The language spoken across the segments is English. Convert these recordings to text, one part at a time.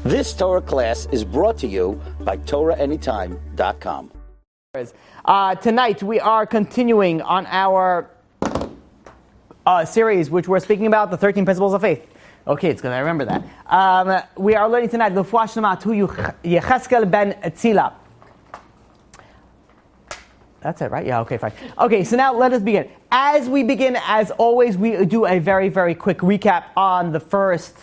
This Torah class is brought to you by TorahAnytime.com. Tonight we are continuing on our series, which we're speaking about the 13 principles of faith. Okay, it's good, I remember that. We are learning tonight L'fuah Shlema to Yecheskel ben Tzila. That's it, right? Yeah, okay, fine. Okay, so now let us begin. As we begin, as always, we do a very, very quick recap on the first,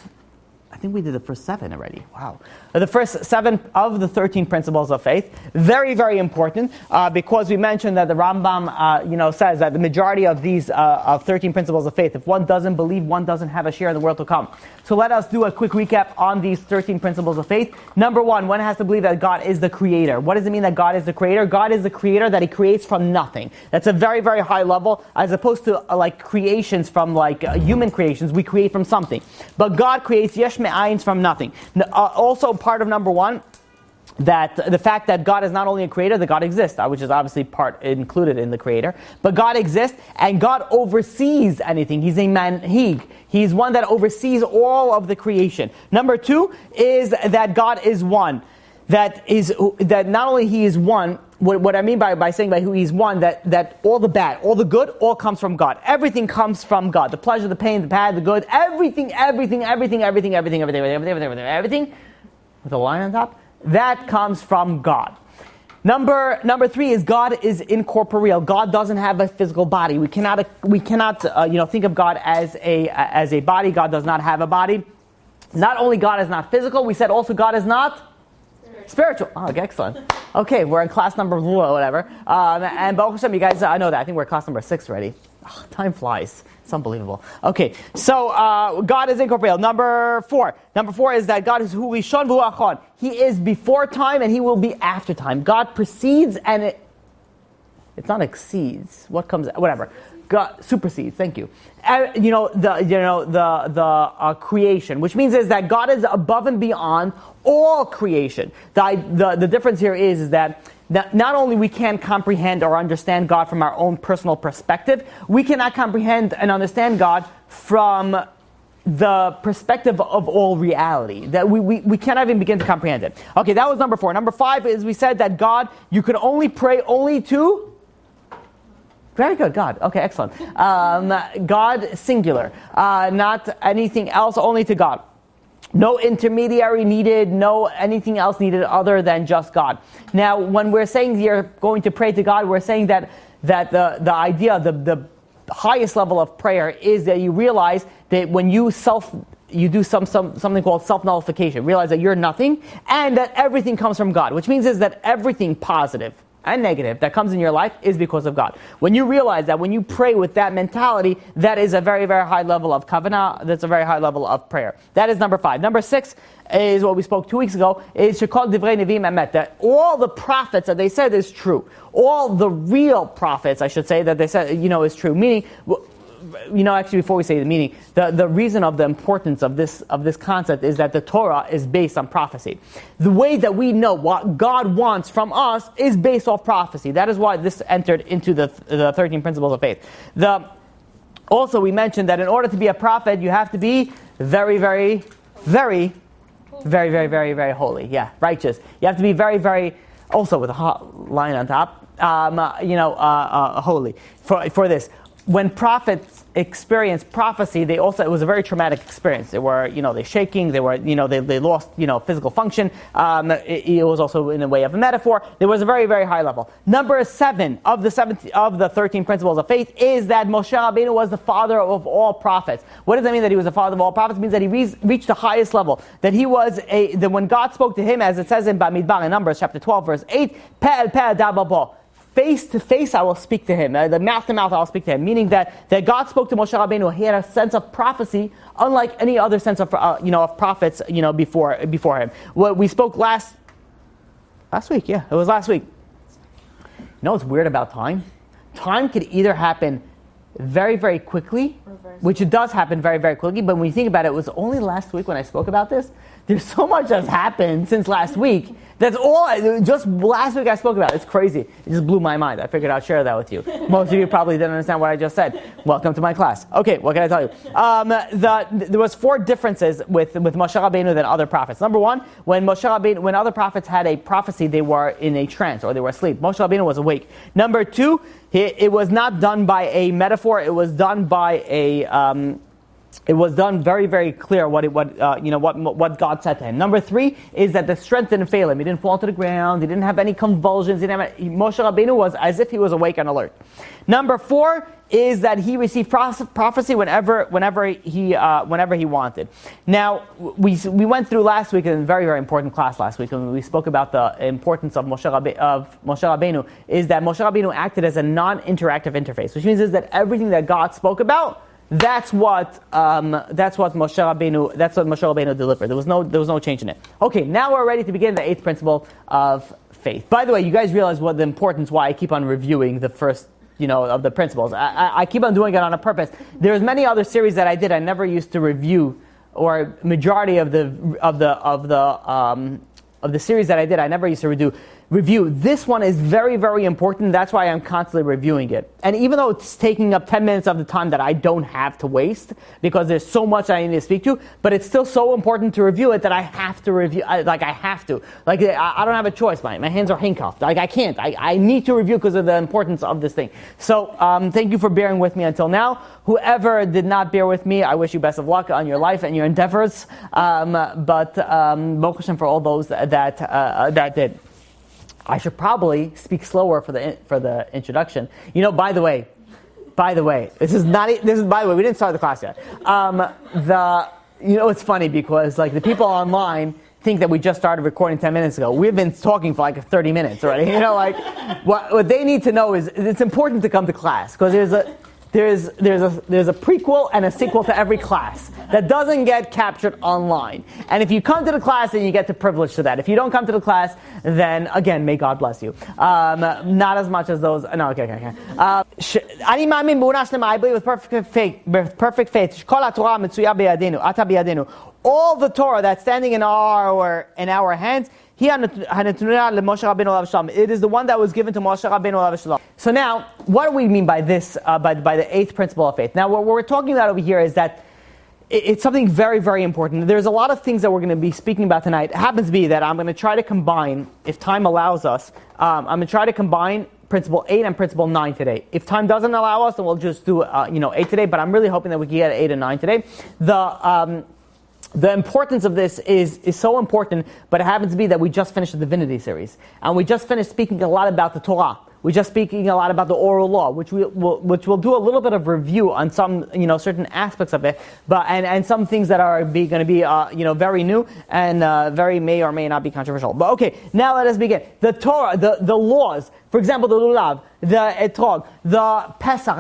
I think we did the first 7 already. Wow. The first 7 of the 13 principles of faith. Very, very important because we mentioned that the Rambam says that the majority of these 13 principles of faith, if one doesn't believe, one doesn't have a share in the world to come. So let us do a quick recap on these 13 principles of faith. Number 1, one has to believe that God is the creator. What does it mean that God is the creator? God is the creator that he creates from nothing. That's a very, very high level, as opposed to like creations from human creations. We create from something. But God creates yesh me'ayin from nothing. Also part of number 1, that the fact that God is not only a creator, that God exists, which is obviously part included in the creator, but God exists and God oversees anything. He's a manhig. He's one that oversees all of the creation. Number 2 is that God is one. That not only he is one, what I mean by saying by who he's one, that all the bad, all the good, all comes from God. Everything comes from God. The pleasure, the pain, the bad, the good, everything, with a line on top, that comes from God. Number 3 is God is incorporeal. God doesn't have a physical body. We cannot think of God as a body. God does not have a body. Not only God is not physical, we said also God is not spiritual. Oh, okay, excellent. Okay, we're in class number whatever. And Baruch Hashem, you guys know that. I think we're class number 6 already. Oh, time flies. It's unbelievable. Okay, so God is incorporeal. Number 4 is that God is hu rishon v'hu achron. He is before time and he will be after time. God precedes and it's not exceeds. What comes? Whatever. God supersedes. Thank you. The creation, which means is that God is above and beyond all creation. The difference here is that not only we can't comprehend or understand God from our own personal perspective, we cannot comprehend and understand God from the perspective of all reality. That we cannot even begin to comprehend it. Okay, that was number 4. Number 5 is we said that God, you could only pray only to... Very good, God. Okay, excellent. God, singular. Not anything else, only to God. No intermediary needed, no anything else needed other than just God. Now, when we're saying you're going to pray to God, we're saying that the idea, the highest level of prayer is that you realize that when you do something called self-nullification, realize that you're nothing, and that everything comes from God, which means is that everything positive and negative that comes in your life is because of God. When you realize that, when you pray with that mentality, that is a very, very high level of kavanah, that's a very high level of prayer. That is number 5. Number 6 is what we spoke 2 weeks ago, is shekol divrei neviim emet, that all the prophets that they said is true. All the real prophets, I should say, that they said, is true. Meaning, actually before we say the meaning, the reason of the importance of this concept is that the Torah is based on prophecy. The way that we know what God wants from us is based off prophecy. That is why this entered into the 13 principles of faith. Also, we mentioned that in order to be a prophet, you have to be very, very, very, very, very, very, very holy. Yeah, righteous. You have to be very, very, also with a hot line on top, holy for this. When prophets experienced prophecy, it was a very traumatic experience. They were, they shaking. They were, they lost, physical function. It was also in a way of a metaphor. There was a very, very high level. Number 7 of the 13 principles of faith is that Moshe Rabbeinu was the father of all prophets. What does that mean that he was the father of all prophets? It means that he reached the highest level. That he was that when God spoke to him, as it says in Bamidbar in Numbers chapter 12 verse 8, Pe'el pe'el dababo. Face to face, I will speak to him. The mouth to mouth, I will speak to him. Meaning that God spoke to Moshe Rabbeinu. He had a sense of prophecy, unlike any other sense of of prophets, before him. What we spoke last week. Yeah, it was last week. You know what's weird about time? Time could either happen very, very quickly, which it does happen very, very quickly. But when you think about it, it was only last week when I spoke about this There's so much that's happened since last week. That's all, just last week I spoke about. It's crazy. It just blew my mind. I figured I'd share that with you. Most of you probably didn't understand what I just said. Welcome to my class. Okay, what can I tell you? There was 4 differences with Moshe Rabbeinu than other prophets. Number one, when other prophets had a prophecy, they were in a trance or they were asleep. Moshe Rabbeinu was awake. Number 2, it was not done by a metaphor. It was done by it was done very, very clear what God said to him. Number 3 is that the strength didn't fail him. He didn't fall to the ground. He didn't have any convulsions. Moshe Rabbeinu was as if he was awake and alert. Number 4 is that he received prophecy whenever he wanted. Now we went through last week in a very, very important class last week, and we spoke about the importance of Moshe Rabbeinu. Is that Moshe Rabbeinu acted as a non-interactive interface, which means is that everything that God spoke about. That's what Moshe Rabbeinu delivered. There was no change in it. Okay, now we're ready to begin the 8th principle of faith. By the way, you guys realize what the importance why I keep on reviewing the first of the principles. I keep on doing it on a purpose. There's many other series that I did I never used to review, or majority of the series that I did I never used to review. This one is very, very important. That's why I'm constantly reviewing it. And even though it's taking up 10 minutes of the time that I don't have to waste, because there's so much I need to speak to, but it's still so important to review it that I have to review. I don't have a choice. My hands are handcuffed. I can't. I need to review because of the importance of this thing. So thank you for bearing with me until now. Whoever did not bear with me, I wish you best of luck on your life and your endeavors. But Baruch Hashem for all those that did. I should probably speak slower for the introduction. By the way, this is by the way, we didn't start the class yet. It's funny because the people online think that we just started recording 10 minutes ago. We've been talking for 30 minutes already. What they need to know is it's important to come to class because there's a prequel and a sequel to every class that doesn't get captured online. And if you come to the class, then you get the privilege to that. If you don't come to the class, then again, may God bless you. Not as much as those. No, okay. I believe with perfect faith. All the Torah that's standing in our hands. It is the one that was given to Moshe Rabbeinu. So now, what do we mean by this, by the 8th principle of faith? Now, what we're talking about over here is that it's something very, very important. There's a lot of things that we're going to be speaking about tonight. It happens to be that I'm going to try to combine, if time allows us, I'm going to try to combine Principle 8 and Principle 9 today. If time doesn't allow us, then we'll just do 8 today, but I'm really hoping that we can get 8 and 9 today. The importance of this is so important, but it happens to be that we just finished the Divinity series. And we just finished speaking a lot about the Torah. We're just speaking a lot about the oral law, which we'll do a little bit of review on some, certain aspects of it, but and some things that are going to be, very new and very may or may not be controversial. But okay, now let us begin. The Torah, the laws, for example, the Lulav, the Etrog, the Pesach,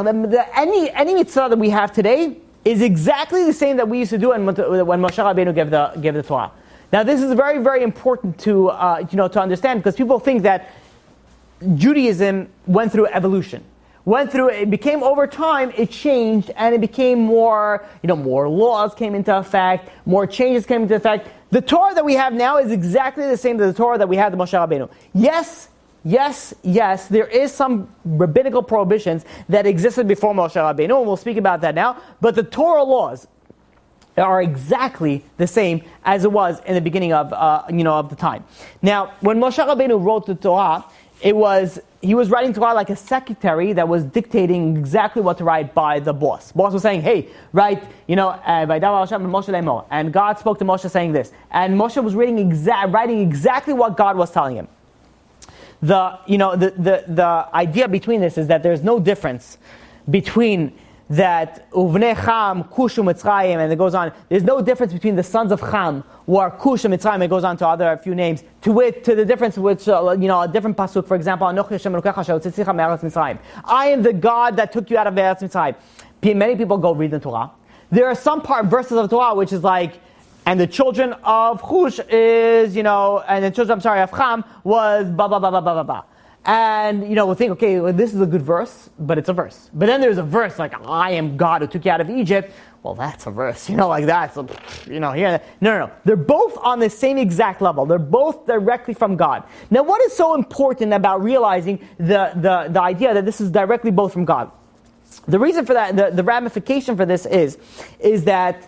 any mitzvah that we have today is exactly the same that we used to do when Moshe Rabbeinu gave the Torah. Now, this is very, very important to understand because people think that Judaism went through evolution. It became over time, it changed, and it became more laws came into effect, more changes came into effect. The Torah that we have now is exactly the same as the Torah that we had to Moshe Rabbeinu. Yes, there is some rabbinical prohibitions that existed before Moshe Rabbeinu, and we'll speak about that now. But the Torah laws are exactly the same as it was in the beginning of the time. Now, when Moshe Rabbeinu wrote the Torah, he was writing Torah like a secretary that was dictating exactly what to write by the boss. Boss was saying, "Hey, write, and God spoke to Moshe saying this, and Moshe was writing exactly what God was telling him." The idea between this is that there's no difference between that Uvnei Cham, Kush Mitzrayim, and it goes on. There's no difference between the sons of Cham, who are Kush and Mitzrayim. It goes on to a few names. To the difference which a different pasuk. For example, Anochi Hashem Elokecha Shehotzitzicha me'Eretz Mitzrayim. I am the God that took you out of Eretz Mitzrayim. Many people go read the Torah. There are some verses of Torah which is like, and the children of Chush is, and the children, of Cham was ba ba ba ba ba ba ba. And, we'll think, okay, well, this is a good verse, but it's a verse. But then there's a verse like, I am God who took you out of Egypt, well, that's a verse, like that. So, here. No. They're both on the same exact level. They're both directly from God. Now, what is so important about realizing the idea that this is directly both from God? The reason for that, the ramification for this is that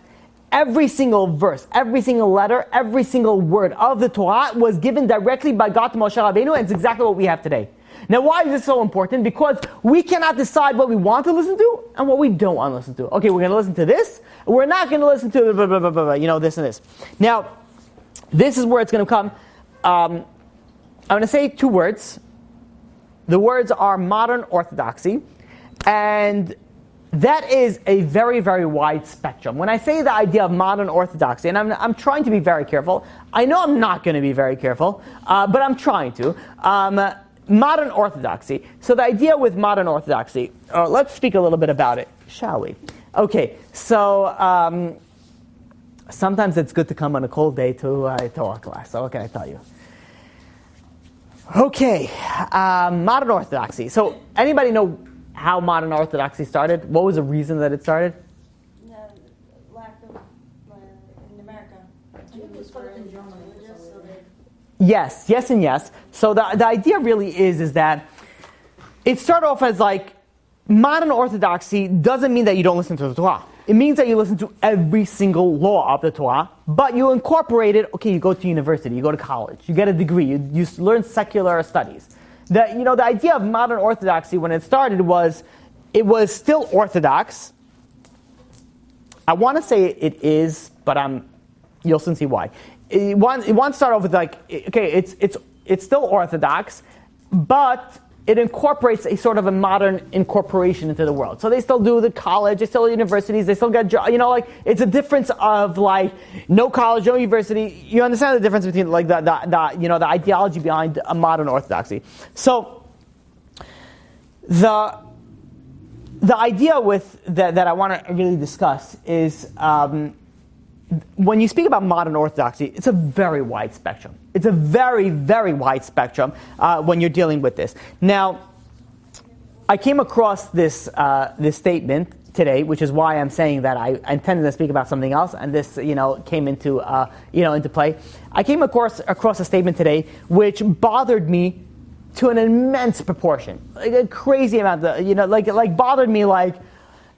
every single verse, every single letter, every single word of the Torah was given directly by God to Moshe Rabbeinu, and it's exactly what we have today. Now, why is this so important? Because we cannot decide what we want to listen to and what we don't want to listen to. Okay, we're going to listen to this. We're not going to listen to blah, blah, blah, blah, this and this. Now, this is where it's going to come. I'm going to say two words. The words are modern orthodoxy, and that is a very, very wide spectrum. When I say the idea of modern orthodoxy, and I'm trying to be very careful. I know I'm not going to be very careful, but I'm trying to. Modern orthodoxy. So the idea with modern orthodoxy, let's speak a little bit about it, shall we? Okay, so sometimes it's good to come on a cold day to a Torah class. So what can I tell you? Okay, modern orthodoxy. So anybody know how modern orthodoxy started? What was the reason that it started? Lack of in America. It was started in Germany. Yes, and yes. So the idea really is that it started off as like modern orthodoxy doesn't mean that you don't listen to the Torah. It means that you listen to every single law of the Torah, but you incorporate it. Okay, you go to university, you go to college, you get a degree, you learn secular studies. The idea of modern orthodoxy when it started it was still orthodox. I want to say it is, but you'll soon see why. It wants to start off with it's still orthodox, but it incorporates a sort of a modern incorporation into the world. So they still do the college, they still do universities, they still get it's a difference of no college, no university. You understand the difference between the ideology behind a modern orthodoxy. So the idea with that I want to really discuss is when you speak about modern orthodoxy, it's a very wide spectrum. It's a very, very wide spectrum when you're dealing with this. Now, I came across this statement today, which is why I'm saying that I intended to speak about something else, and this came into into play. I came across a statement today which bothered me to an immense proportion, like a crazy amount. Bothered me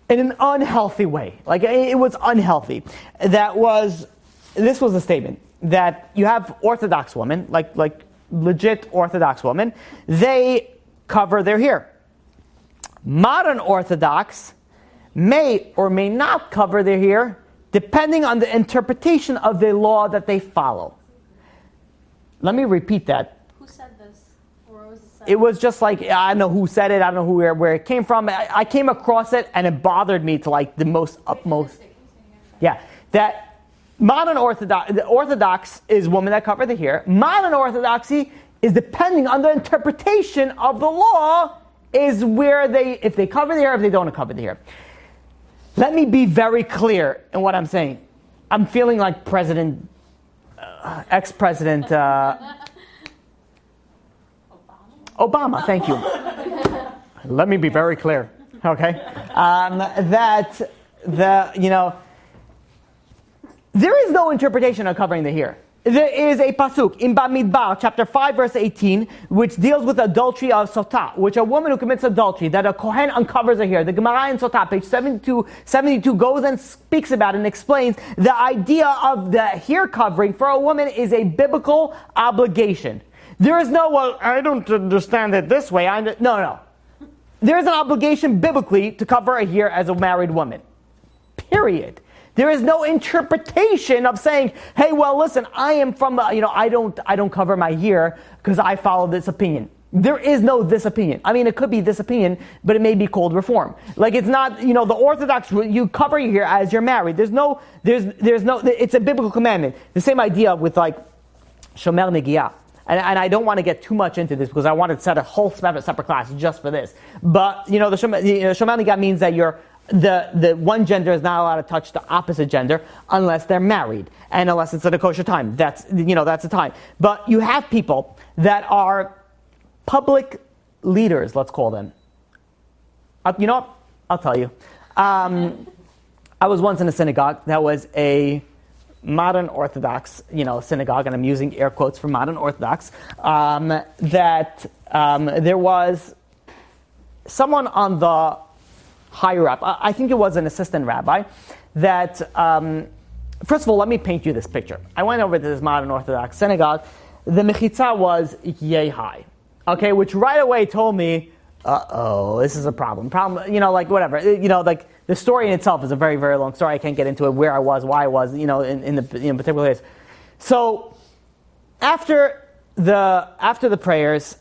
in an unhealthy way. It was unhealthy. This was a statement that you have Orthodox women, like legit Orthodox women, they cover their hair. Modern Orthodox may or may not cover their hair depending on the interpretation of the law that they follow. Let me repeat that. Who said this? Or was it said? It was just I don't know who said it, I don't know where it came from. I came across it and it bothered me to the most utmost. Yeah, that modern Orthodox is women that cover the hair. Modern Orthodoxy is depending on the interpretation of the law is where if they cover the hair, if they don't cover the hair. Let me be very clear in what I'm saying. I'm feeling like ex-president Obama, thank you. Let me be very clear, okay? There is no interpretation of covering the hair. There is a pasuk in Bamidbar, chapter 5, verse 18, which deals with adultery of sotah, which a woman who commits adultery, that a kohen uncovers her hair. The Gemara in Sotah, page 72 goes and speaks about it and explains the idea of the hair covering for a woman is a biblical obligation. There is no, I don't understand it this way. No. There is an obligation biblically to cover a hair as a married woman. Period. There is no interpretation of saying, hey, well, listen, I am from, I don't cover my hair because I follow this opinion. There is no this opinion. I mean, it could be this opinion, but it may be called reform. It's not, the Orthodox, you cover your hair as you're married. There's no, it's a biblical commandment. The same idea with shomer negiah. And I don't want to get too much into this because I want to set a whole separate class just for this. But, the shomer negiah means that the one gender is not allowed to touch the opposite gender unless they're married and unless it's at a kosher time. That's the time. But you have people that are public leaders, let's call them. You know what? I'll tell you. I was once in a synagogue that was a modern Orthodox, synagogue, and I'm using air quotes for modern Orthodox, there was someone on the higher up, I think it was an assistant rabbi, that, first of all, let me paint you this picture. I went over to this modern Orthodox synagogue. The mechitza was yay high, okay, which right away told me, this is a problem, whatever, the story in itself is a very, very long story. I can't get into it, where I was, why I was, in the particular place. So, after the prayers,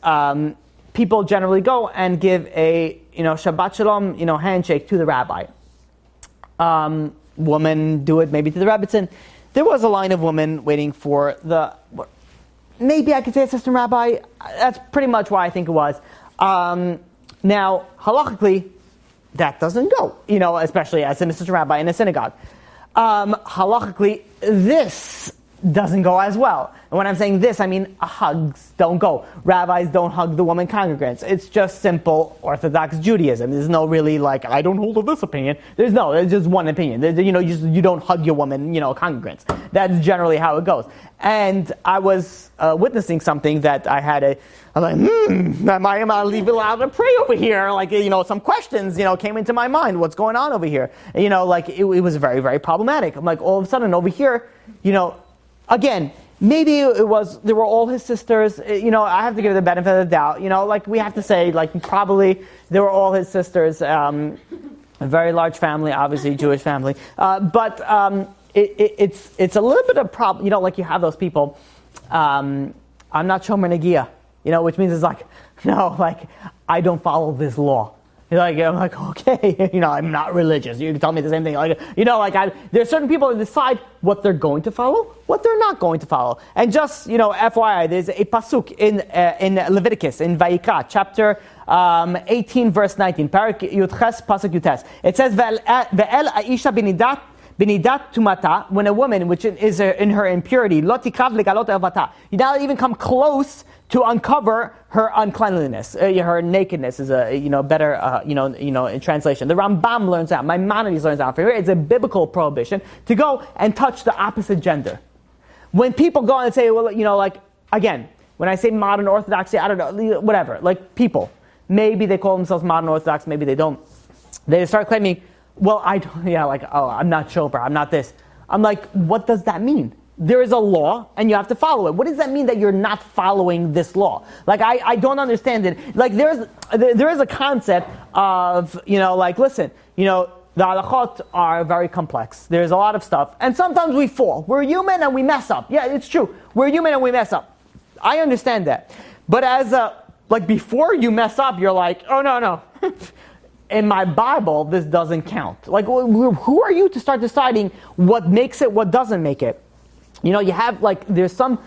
people generally go and give a, Shabbat Shalom, handshake to the rabbi. Women do it maybe to the Rebbitzin. There was a line of women waiting for maybe I could say assistant rabbi. That's pretty much why I think it was. Now, halachically, that doesn't go, especially as an assistant rabbi in a synagogue. Halachically, this doesn't go as well. And when I'm saying this, I mean hugs don't go. Rabbis don't hug the woman congregants. It's just simple Orthodox Judaism. There's no really I don't hold of this opinion. There's just one opinion. You don't hug your woman, congregants. That's generally how it goes. And I was witnessing something that I'm like, am I allowed to pray over here? Some questions, came into my mind. What's going on over here? It was very, very problematic. I'm like, all of a sudden over here, again, maybe they were all his sisters. I have to give the benefit of the doubt. We have to say, probably they were all his sisters. A very large family, obviously Jewish family. But it's a little bit of problem. You have those people. I'm not Shomer Negiah, which means it's I don't follow this law. I'm like, okay, I'm not religious. You can tell me the same thing. There's certain people that decide what they're going to follow, what they're not going to follow. And just, FYI, there's a pasuk in Leviticus, in Vayikra, chapter 18, verse 19. Parak Yudches, pasuk Yutes. It says, Ve'el aisha binidat tumata, when a woman, which is in her impurity, lo tikav legalot elvata, you not even come close to uncover her uncleanliness, her nakedness is a better in translation. The Rambam learns out, Maimonides learns out. For here, it's a biblical prohibition to go and touch the opposite gender. When people go and say, again, when I say modern Orthodoxy, I don't know, whatever, people, maybe they call themselves modern Orthodox, maybe they don't. They start claiming, I'm not Shoper, I'm not this. I'm like, what does that mean? There is a law, and you have to follow it. What does that mean that you're not following this law? I don't understand it. There is a concept of, listen, the halachot are very complex. There's a lot of stuff, and sometimes we fall. We're human and we mess up. Yeah, it's true. We're human and we mess up. I understand that. But as before you mess up, you're like, oh, no. In my Bible, this doesn't count. Who are you to start deciding what makes it, what doesn't make it? You have there's some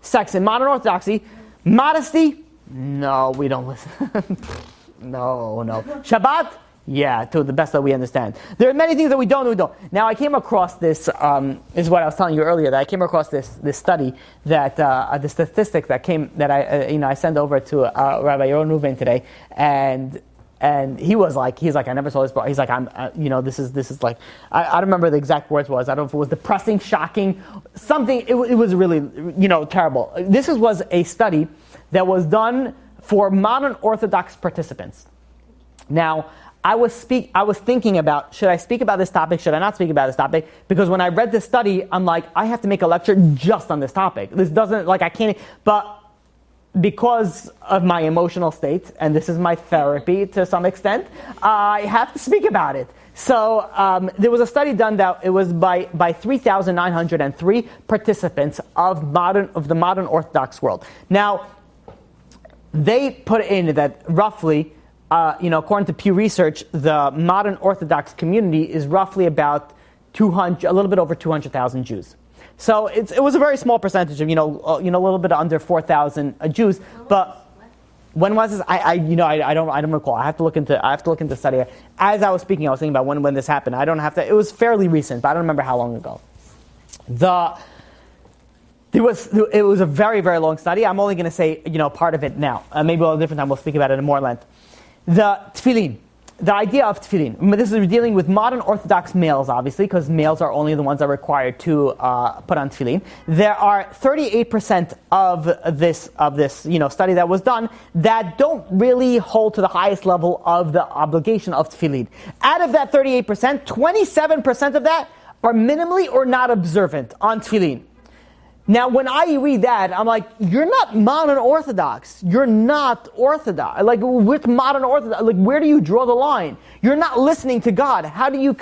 sects in modern Orthodoxy. Modesty, no, we don't listen. no. Shabbat, yeah, to the best that we understand. There are many things that we don't. Now, I came across this. Is what I was telling you earlier. That I came across this study that the statistic that I sent over to Rabbi Yaron Reuven today, and he was like, I never saw this before. He's like, this is like, I don't remember the exact words was. I don't know if it was depressing, shocking, something. It was really, terrible. This was a study that was done for modern Orthodox participants. Now, I was thinking about, should I speak about this topic? Should I not speak about this topic? Because when I read this study, I'm like, I have to make a lecture just on this topic. This doesn't, I can't, but because of my emotional state, and this is my therapy to some extent, I have to speak about it. So there was a study done that it was by 3,903 participants of the modern Orthodox world. Now, they put in that roughly, according to Pew Research, the modern Orthodox community is roughly about a little bit over 200,000 Jews. So it was a very small percentage of a little bit under 4,000 Jews. But when was this? I don't recall. I have to look into the study. As I was speaking, I was thinking about when this happened. I don't have to. It was fairly recent, but I don't remember how long ago. It was a very, very long study. I'm only going to say part of it now. Maybe a different time we'll speak about it in more length. The tefillin. the idea of tefillin. This is dealing with modern Orthodox males, obviously, because males are only the ones that are required to put on tefillin. There are 38% of this study that was done that don't really hold to the highest level of the obligation of tefillin. Out of that 38%, 27% of that are minimally or not observant on tefillin. Now, when I read that, I'm like, you're not modern Orthodox. You're not Orthodox. Like, with modern Orthodox, like, where do you draw the line? You're not listening to God. How do you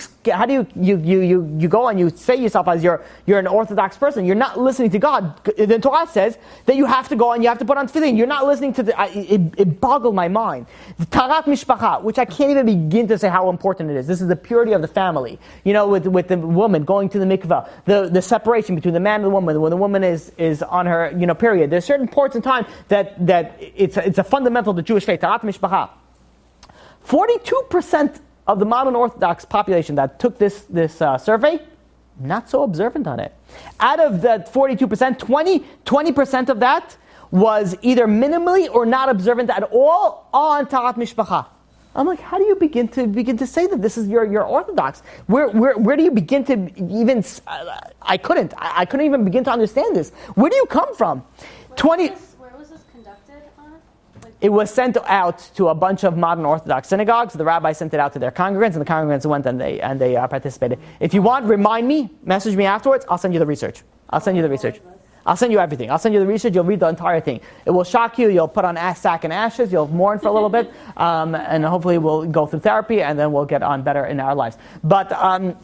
go and you say yourself as you're an Orthodox person? You're not listening to God. The Torah says that you have to go and you have to put on tefillin. You're not listening to it boggled my mind. The Tarat Mishpacha, which I can't even begin to say how important it is. This is the purity of the family. With the woman going to the mikveh, the separation between the man and the woman. When the woman is on her period, there's certain points in time that it's a fundamental to Jewish faith. Tarat Mishpacha. 42% of the modern Orthodox population that took this survey, not so observant on it. Out of that 42%, 20% of that was either minimally or not observant at all on Tarat Mishpacha. I'm like, how do you begin to say that this is your Orthodox? Where do you begin to even? I couldn't even begin to understand this. Where do you come from? Where was this conducted on? It was sent out to a bunch of modern Orthodox synagogues. The rabbi sent it out to their congregants, and the congregants went and they participated. If you want, remind me, message me afterwards. I'll send you the research. I'll send you everything. I'll send you the research. You'll read the entire thing. It will shock you. You'll put on sack and ashes. You'll mourn for a little bit, and hopefully we'll go through therapy, and then we'll get on better in our lives. But I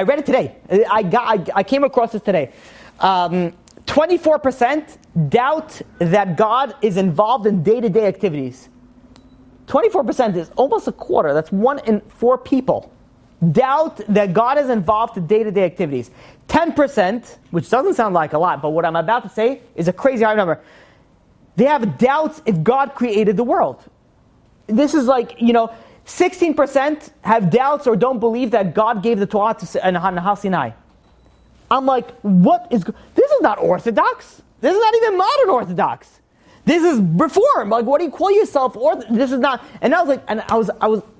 read it today. I came across this today. 24% doubt that God is involved in day-to-day activities. 24% is almost a quarter. That's 1 in 4 people. Doubt that God is involved in day-to-day activities. 10%, which doesn't sound like a lot, but what I'm about to say is a crazy high number. They have doubts if God created the world. This is 16% have doubts or don't believe that God gave the Torah on Sinai. I'm like, this is not Orthodox. This is not even modern Orthodox. This is Reform. Like, what do you call yourself? This is not. And I was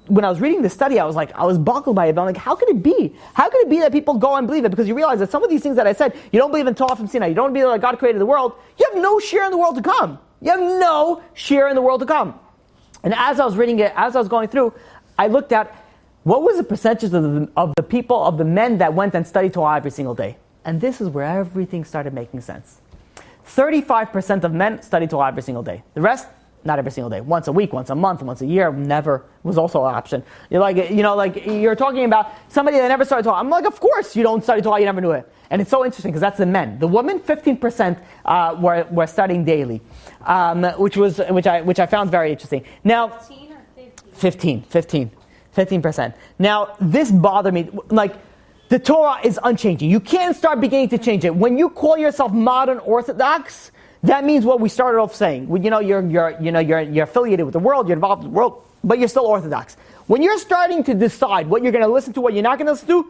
when I was reading the study, I was boggled by it. I'm like, how could it be? How could it be that people go and believe it? Because you realize that some of these things that I said, you don't believe in Torah from Sinai, you don't believe that God created the world, you have no share in the world to come. You have no share in the world to come. And as I was reading it, as I was going through, I looked at what was the percentage of the people, of the men that went and studied Torah every single day. And this is where everything started making sense. 35% of men study Torah every single day. The rest, not every single day. Once a week, once a month, once a year, never was also an option. You're talking about somebody that never studied Torah. I'm like, of course you don't study Torah, you never knew it. And it's so interesting because that's the men. The women, 15% were studying daily, which I found very interesting. Now, 15 or 15? 15%. Now, this bothered me. The Torah is unchanging. You can't start beginning to change it. When you call yourself modern Orthodox, that means what we started off saying. You're affiliated with the world, you're involved with the world, but you're still Orthodox. When you're starting to decide what you're going to listen to, what you're not going to listen to,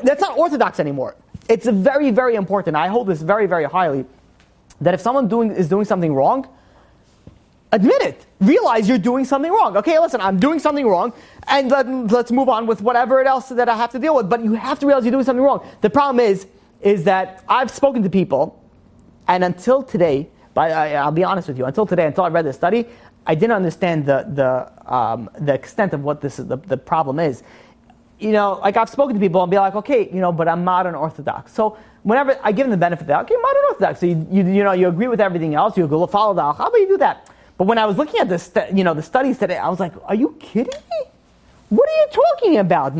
that's not Orthodox anymore. It's very, very important. I hold this very, very highly, that if someone is doing something wrong, admit it. Realize you're doing something wrong. Okay, listen, I'm doing something wrong, and let's move on with whatever else that I have to deal with. But you have to realize you're doing something wrong. The problem is that I've spoken to people, and until today, I'll be honest with you, until I read this study, I didn't understand the extent of what the problem is. I've spoken to people and be like, okay, but I'm modern Orthodox. So whenever I give them the benefit of that, okay, modern Orthodox. So you agree with everything else, you go follow the how about you do that? But when I was looking at the studies today, I was like, are you kidding me? What are you talking about?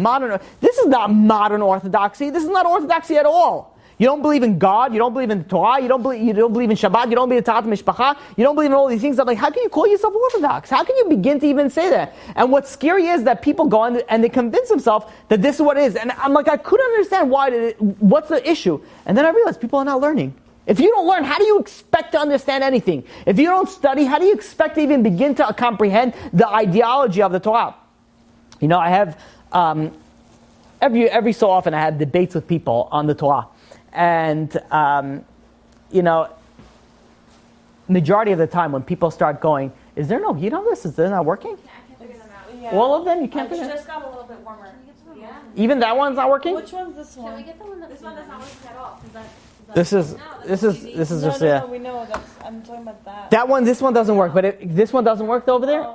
This is not modern Orthodoxy. This is not Orthodoxy at all. You don't believe in God. You don't believe in the Torah. You don't believe in Shabbat. You don't believe in Tarat Mishpacha. You don't believe in all these things. I'm like, how can you call yourself Orthodox? How can you begin to even say that? And what's scary is that people go and they convince themselves that this is what it is. And I'm like, I couldn't understand what's the issue. And then I realized people are not learning. If you don't learn, how do you expect to understand anything? If you don't study, how do you expect to even begin to comprehend the ideology of the Torah? I have, every so often I have debates with people on the Torah. And, majority of the time when people start going, Is there no heat on this? Is this not working? I can't figure them out. Yeah. All of them? You can't It figure it? just got a little bit warmer. Yeah. Even that one's not working? Which one's this Can one? we get the one that's... This one that's not working at all. This is No, this that's is easy. this is No, just no, we know. I'm talking about that. This one doesn't work, but this one doesn't work over there?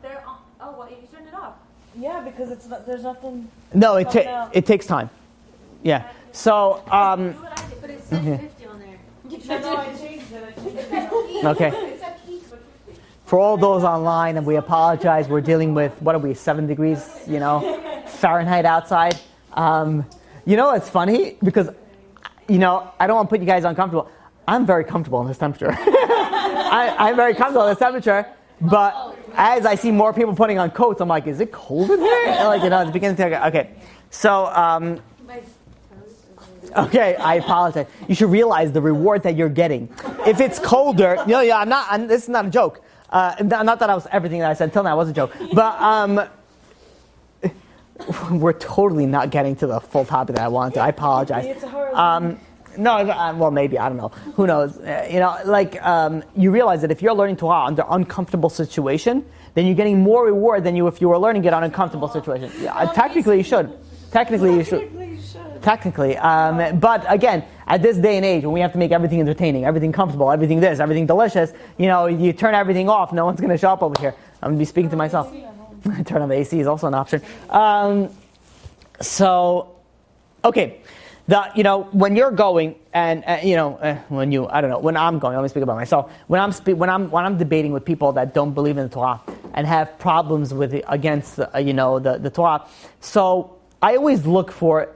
They're on... Oh, well, you turned it off. Yeah, because it's not, there's nothing. No, No. it takes time. Yeah. So Do what I did. But it said 50 on there. No, I changed it. okay. It said heat, but 50. For all those online, and we apologize, we're dealing with, what are we, 7 degrees, Fahrenheit outside. It's funny because, I don't want to put you guys uncomfortable. I'm very comfortable in this temperature. I'm very comfortable in this temperature, but as I see more people putting on coats, I'm like, is it cold in here? It's beginning to, okay. So, okay, I apologize. You should realize the reward that you're getting. If it's colder, this is not a joke. Not that everything that I said until now was a joke, but we're totally not getting to the full topic that I wanted to. I apologize. It's a horror. Well, maybe, I don't know. Who knows? You realize that if you're learning Torah under uncomfortable situation, then you're getting more reward than if you were learning it on a comfortable situation. Yeah, technically, you should. Technically, you should. Technically, but again, at this day and age, when we have to make everything entertaining, everything comfortable, everything everything delicious, you turn everything off, no one's going to show up over here. I'm going to be speaking to myself. Turn on the AC is also an option. Okay, when you're going and when I'm going, let me speak about myself. When I'm debating with people that don't believe in the Torah and have problems with it against the Torah, so I always look for.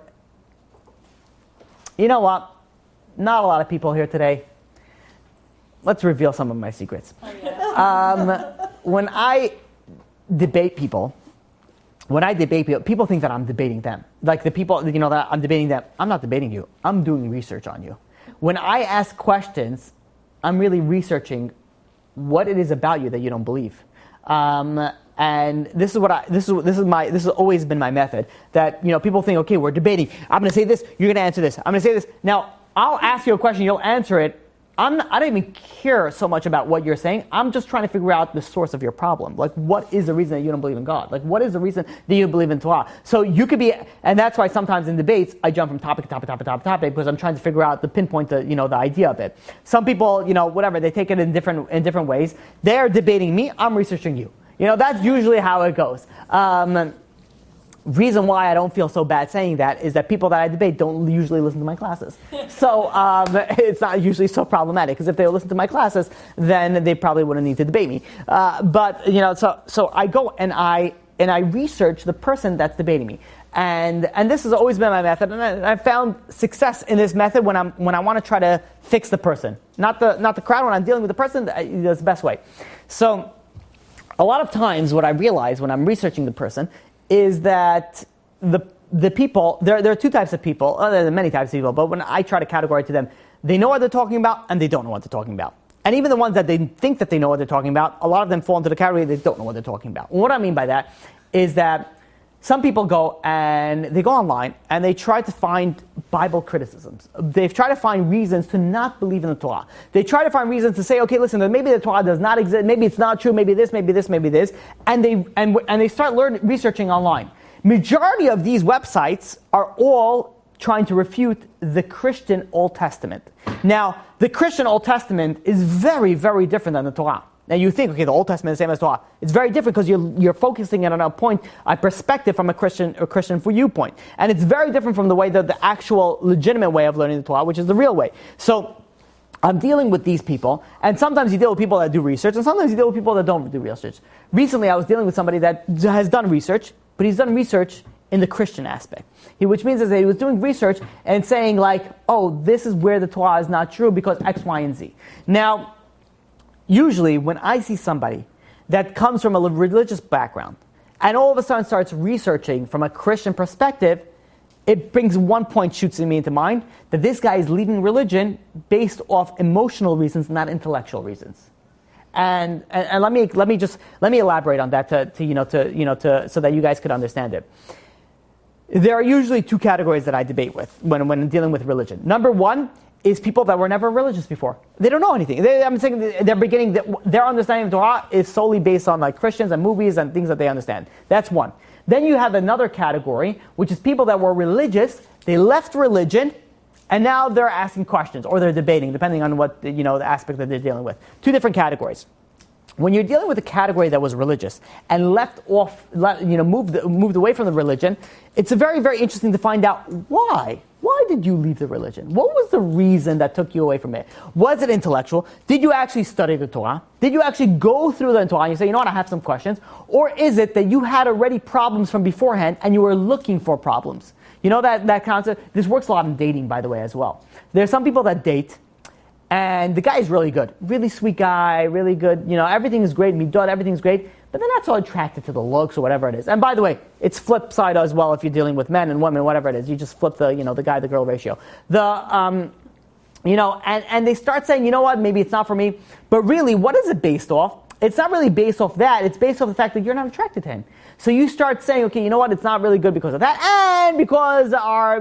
You know what? Not a lot of people here today. Let's reveal some of my secrets. Oh, yeah. When I debate people, people think that I'm debating them. Like the people, that I'm debating them. I'm not debating you. I'm doing research on you. When I ask questions, I'm really researching what it is about you that you don't believe. And this has always been my method. That people think, okay, we're debating. I'm going to say this. You're going to answer this. I'm going to say this. Now I'll ask you a question. You'll answer it. I don't even care so much about what you're saying. I'm just trying to figure out the source of your problem. Like, what is the reason that you don't believe in God? Like, what is the reason that you believe in Torah? So you could be, and that's why sometimes in debates I jump from topic to topic because I'm trying to figure out the idea of it. Some people, whatever, they take it in different ways. They're debating me. I'm researching you. That's usually how it goes. Reason why I don't feel so bad saying that is that people that I debate don't usually listen to my classes. So it's not usually so problematic, because if they listen to my classes, then they probably wouldn't need to debate me. So I go and I research the person that's debating me. And this has always been my method, and I found success in this method when I want to try to fix the person, not the crowd. When I'm dealing with the person, that's the best way. So a lot of times, what I realize when I'm researching the person is that the people, there are two types of people, there are many types of people, but when I try to categorize to them, they know what they're talking about and they don't know what they're talking about. And even the ones that they think that they know what they're talking about, a lot of them fall into the category they don't know what they're talking about. And what I mean by that is that some people go online and they try to find Bible criticisms. They've tried to find reasons to not believe in the Torah. They try to find reasons to say, okay, listen, maybe the Torah does not exist, maybe it's not true, maybe this, maybe this, maybe this, and they start researching online. Majority of these websites are all trying to refute the Christian Old Testament. Now, the Christian Old Testament is very, very different than the Torah. Now you think, okay, the Old Testament is the same as Torah. It's very different because you're focusing it on a perspective from a Christian viewpoint. And it's very different from the way that the actual legitimate way of learning the Torah, which is the real way. So I'm dealing with these people, and sometimes you deal with people that do research, and sometimes you deal with people that don't do research. Recently I was dealing with somebody that has done research, but he's done research in the Christian aspect. Which means that he was doing research and saying like, oh, this is where the Torah is not true because X, Y, and Z. Now, usually, when I see somebody that comes from a religious background and all of a sudden starts researching from a Christian perspective, it brings one point shoots me into mind, that this guy is leaving religion based off emotional reasons, not intellectual reasons. And let me elaborate on that so that you guys could understand it. There are usually two categories that I debate with when dealing with religion. Number one is people that were never religious before. They don't know anything. I'm saying their understanding of Torah is solely based on like Christians and movies and things that they understand. That's one. Then you have another category, which is people that were religious. They left religion, and now they're asking questions or they're debating, depending on what the aspect that they're dealing with. Two different categories. When you're dealing with a category that was religious and moved away from the religion, it's very, very interesting to find out why. Why did you leave the religion? What was the reason that took you away from it? Was it intellectual? Did you actually study the Torah? Did you actually go through the Torah and you say, you know what, I have some questions? Or is it that you had already problems from beforehand and you were looking for problems? You know that concept? This works a lot in dating, by the way, as well. There's some people that date, and the guy is really good. Really sweet guy, really good. Everything is great. Midot, everything's great. But they're not so attracted to the looks or whatever it is. And by the way, it's flip side as well if you're dealing with men and women, whatever it is. You just flip the guy, the girl ratio. And they start saying, you know what, maybe it's not for me. But really, what is it based off? It's not really based off that. It's based off the fact that you're not attracted to him. So you start saying, okay, you know what, it's not really good because of that, and because our,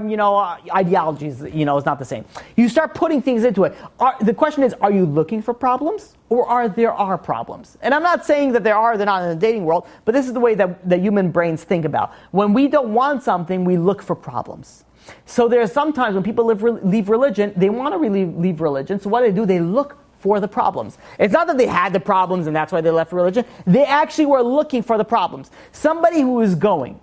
ideologies, is not the same. You start putting things into it. The question is, are you looking for problems, or there are problems? And I'm not saying that they're not in the dating world, but this is the way that human brains think about. When we don't want something, we look for problems. So there's sometimes when people leave religion, they want to leave religion, so what do? They look for the problems. It's not that they had the problems and that's why they left religion. They actually were looking for the problems. Somebody who is going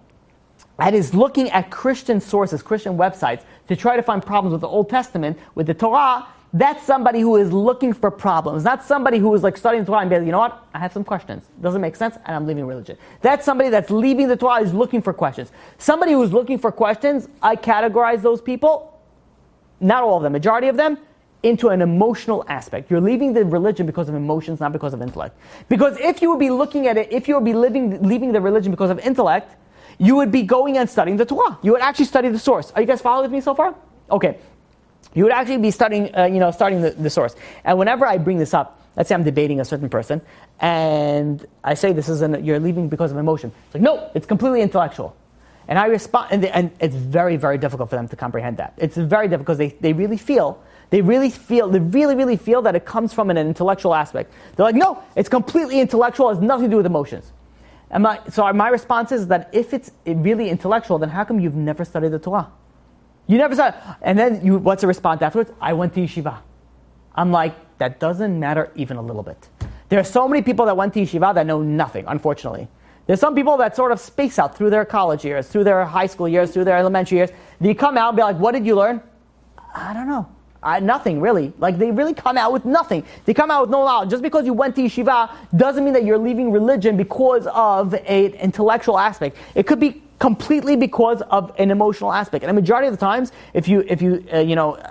and is looking at Christian sources, Christian websites, to try to find problems with the Old Testament, with the Torah, that's somebody who is looking for problems. Not somebody who is like studying the Torah and be like, you know what, I have some questions. Doesn't make sense, and I'm leaving religion. That's somebody that's leaving the Torah, is looking for questions. Somebody who's looking for questions, I categorize those people, not all of them, majority of them, into an emotional aspect. You're leaving the religion because of emotions, not because of intellect. Because if you would be looking at it, if you would be leaving the religion because of intellect, you would be going and studying the Torah. You would actually study the source. Are you guys following with me so far? Okay. You would actually be studying the source. And whenever I bring this up, let's say I'm debating a certain person, and I say you're leaving because of emotion. It's like, no, it's completely intellectual. And I respond, and it's very, very difficult for them to comprehend that. It's very difficult because they really really feel that it comes from an intellectual aspect. They're like, no, it's completely intellectual, it has nothing to do with emotions. So my response is that if it's really intellectual, then how come you've never studied the Torah? You never studied. And then what's the response afterwards? I went to yeshiva. I'm like, that doesn't matter even a little bit. There are so many people that went to yeshiva that know nothing, unfortunately. There's some people that sort of space out through their college years, through their high school years, through their elementary years. They come out and be like, what did you learn? I don't know. Nothing, really. Like, they really come out with nothing. They come out with no knowledge. Just because you went to yeshiva doesn't mean that you're leaving religion because of an intellectual aspect. It could be completely because of an emotional aspect. And a majority of the times, if you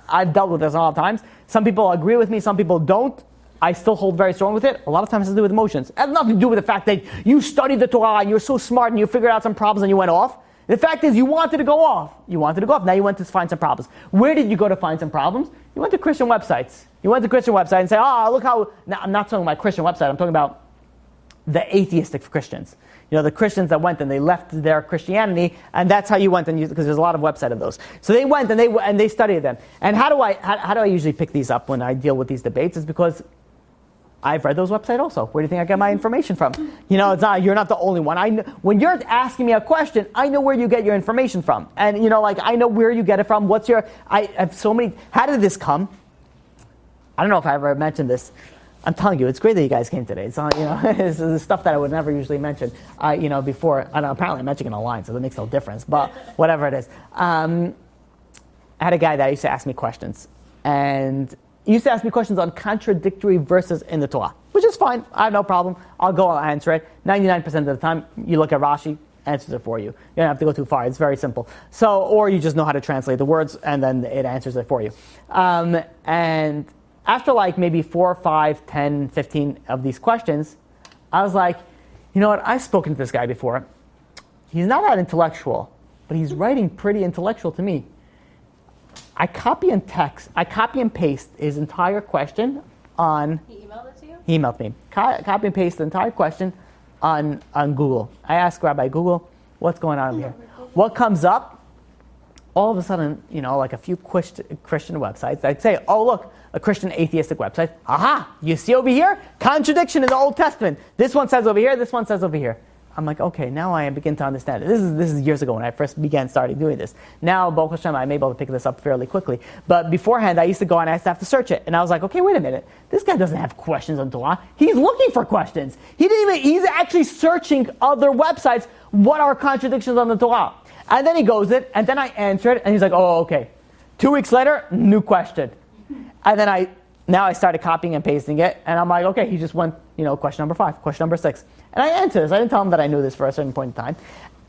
I've dealt with this a lot of times. Some people agree with me, some people don't. I still hold very strong with it. A lot of times it has to do with emotions. It has nothing to do with the fact that you studied the Torah and you're so smart and you figured out some problems and you went off. The fact is, you wanted to go off. Now you went to find some problems. Where did you go to find some problems? You went to Christian websites. You went to Christian websites and say, look how... Now, I'm not talking about Christian website. I'm talking about the atheistic Christians. The Christians that went and they left their Christianity, and that's how you went, because there's a lot of websites of those. So they went and they studied them. And how do I usually pick these up when I deal with these debates? Is because I've read those websites also. Where do you think I get my information from? It's not, you're not the only one. When you're asking me a question, I know where you get your information from. And, I know where you get it from. I have so many, how did this come? I don't know if I ever mentioned this. I'm telling you, it's great that you guys came today. It's this is stuff that I would never usually mention, before. I know, apparently I'm mentioning it online, so that makes no difference, but whatever it is. I had a guy that used to ask me questions. And he used to ask me questions on contradictory verses in the Torah, which is fine. I have no problem. I'll go, I'll answer it. 99% of the time, you look at Rashi, answers it for you. You don't have to go too far. It's very simple. Or you just know how to translate the words, and then it answers it for you. And after like maybe 4, 5, 10, 15 of these questions, I was like, you know what? I've spoken to this guy before. He's not that intellectual, but he's writing pretty intellectual to me. I copy and paste his entire question on... He emailed it to you? He emailed me. Copy and paste the entire question on Google. I asked Rabbi Google, what's going on here? What comes up all of a sudden, like a few Christian websites, I'd say, oh, look, a Christian atheistic website. Aha, you see over here? Contradiction in the Old Testament. This one says over here, this one says over here. I'm like, okay, now I begin to understand it. This is years ago when I first started doing this. Now, Baruch Hashem, I'm able to pick this up fairly quickly. But beforehand, I used to go and I used to have to search it. And I was like, okay, wait a minute. This guy doesn't have questions on Torah. He's looking for questions. He's actually searching other websites. What are contradictions on the Torah? And then he goes it, and then I answer it, and he's like, oh, okay. 2 weeks later, new question. And then I started copying and pasting it, and I'm like, okay, he just went, question number 5, question number 6. And I answered this. I didn't tell him that I knew this for a certain point in time.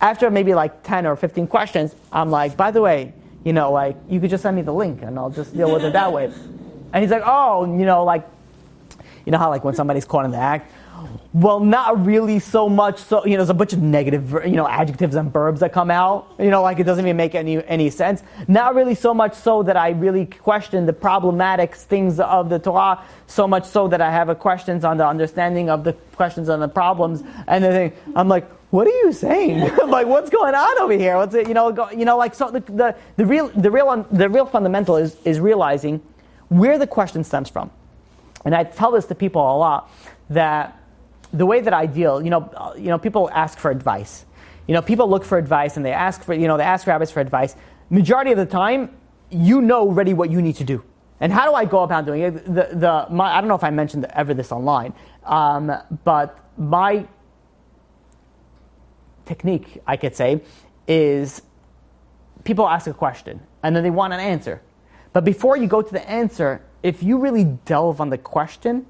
After maybe like 10 or 15 questions, I'm like, by the way, you could just send me the link, and I'll just deal with it that way. And he's like, oh, how like when somebody's caught in the act? Well, not really so much. So, there's a bunch of negative, adjectives and verbs that come out. Like it doesn't even make any sense. Not really so much so that I really question the problematic things of the Torah, so much so that I have questions on the understanding of the questions on the problems. And the thing, I'm like, what are you saying? Like, what's going on over here? What's it? So the real fundamental is realizing where the question stems from. And I tell this to people a lot, that the way that I deal, people ask for advice. People look for advice and they ask rabbis for advice. Majority of the time, already what you need to do. And how do I go about doing it? I don't know if I mentioned ever this online, but my technique, I could say, is people ask a question and then they want an answer. But before you go to the answer, if you really delve on the question,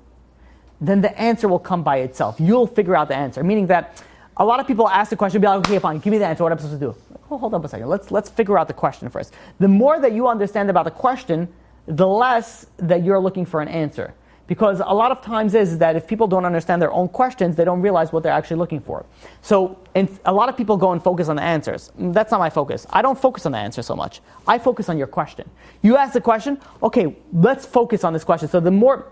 then the answer will come by itself. You'll figure out the answer. Meaning that a lot of people ask the question, be like, okay, fine, give me the answer, what am I supposed to do? Oh, hold up a second, let's figure out the question first. The more that you understand about the question, the less that you're looking for an answer. Because a lot of times is that if people don't understand their own questions, they don't realize what they're actually looking for. So a lot of people go and focus on the answers. That's not my focus. I don't focus on the answer so much. I focus on your question. You ask the question, okay, let's focus on this question. So the more,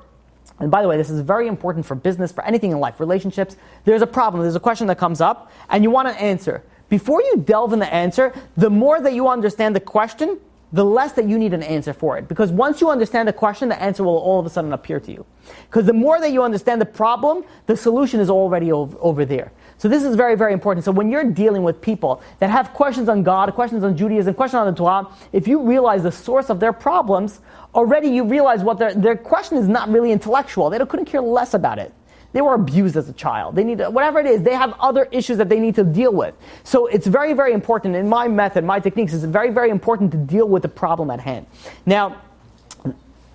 and by the way, this is very important for business, for anything in life, relationships. There's a problem, there's a question that comes up, and you want an answer. Before you delve in the answer, the more that you understand the question, the less that you need an answer for it. Because once you understand the question, the answer will all of a sudden appear to you. Because the more that you understand the problem, the solution is already over there. So this is very, very important. So when you're dealing with people that have questions on God, questions on Judaism, questions on the Torah, if you realize the source of their problems, already you realize what their question is not really intellectual. They couldn't care less about it. They were abused as a child. They need to, whatever it is, they have other issues that they need to deal with. So it's very, very important. In my method, my techniques, it's very, very important to deal with the problem at hand. Now,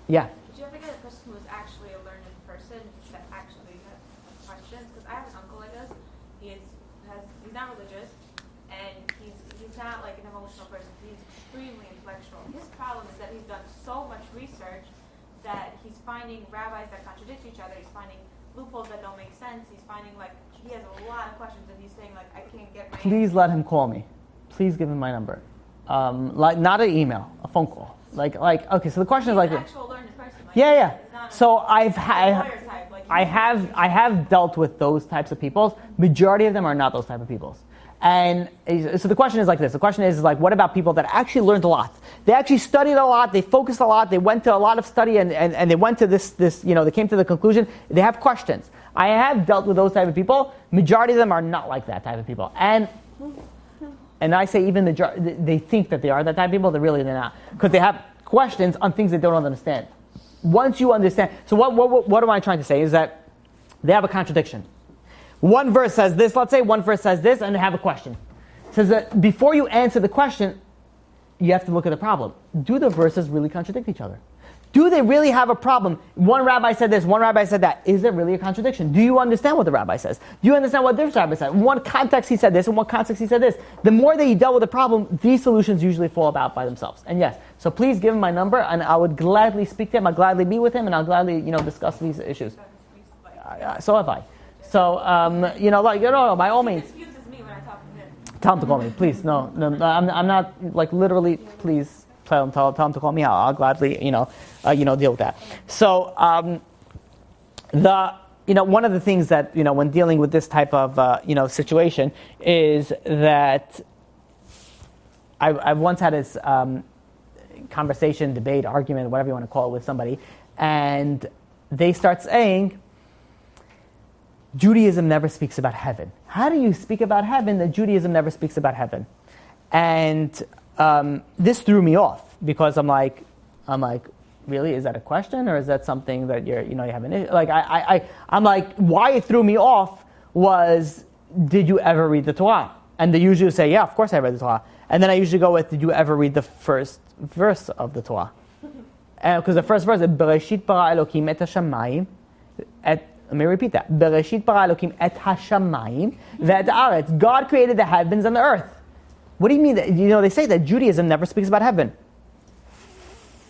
yeah. Did you ever get a person who is actually a learned person that actually has questions? Because I have an uncle like this. He's not religious, and he's not like an emotional person. He's extremely intellectual. His problem is that he's done so much research that he's finding rabbis that contradict each other. He's finding loopholes that don't make sense. He's finding he has a lot of questions, and he's saying I can't get my Please let him call me. Please give him my number. Not an email, a phone call. Okay, so the question is an actual learned person. Yeah. So I I have dealt with those types of people. Majority of them are not those type of people. And so the question is like this. The question is what about people that actually learned a lot? They actually studied a lot, they focused a lot, they went to a lot of study and they went to this, they came to the conclusion, they have questions. I have dealt with those type of people. Majority of them are not like that type of people. And I say even they think that they are that type of people, they're not. Because they have questions on things they don't understand. Once you understand, so what am I trying to say is that they have a contradiction. One verse says this, let's say one verse says this, and they have a question. It says that before you answer the question, you have to look at the problem. Do the verses really contradict each other? Do they really have a problem? One rabbi said this, one rabbi said that. Is there really a contradiction? Do you understand what the rabbi says? Do you understand what this rabbi said? In one context he said this, in one context he said this. The more that you dealt with the problem, these solutions usually fall about by themselves. And yes, so please give him my number, and I would gladly speak to him, I'll gladly be with him, and I'll gladly, discuss these issues. So have I. So, by all means. He excuses me when I talk to him. Tell him to call me, please. No, I'm not, literally, please, tell him to call me. I'll gladly, deal with that. So, one of the things that, when dealing with this type of, situation is that I've once had this conversation, debate, argument, whatever you want to call it, with somebody, and they start saying, Judaism never speaks about heaven. How do you speak about heaven that Judaism never speaks about heaven? And this threw me off because I'm like, really? Is that a question, or is that something that you have an issue? Like I'm like, why it threw me off was, did you ever read the Torah? And they usually say, yeah, of course I read the Torah. And then I usually go with, did you ever read the first verse of the Torah? Because the first verse is, Bereshit bara Elokim et hashamayim. Let me repeat that. Bereshit bara Elokim et hashamayim ve'et haaretz. God created the heavens and the earth. What do you mean? That, they say that Judaism never speaks about heaven.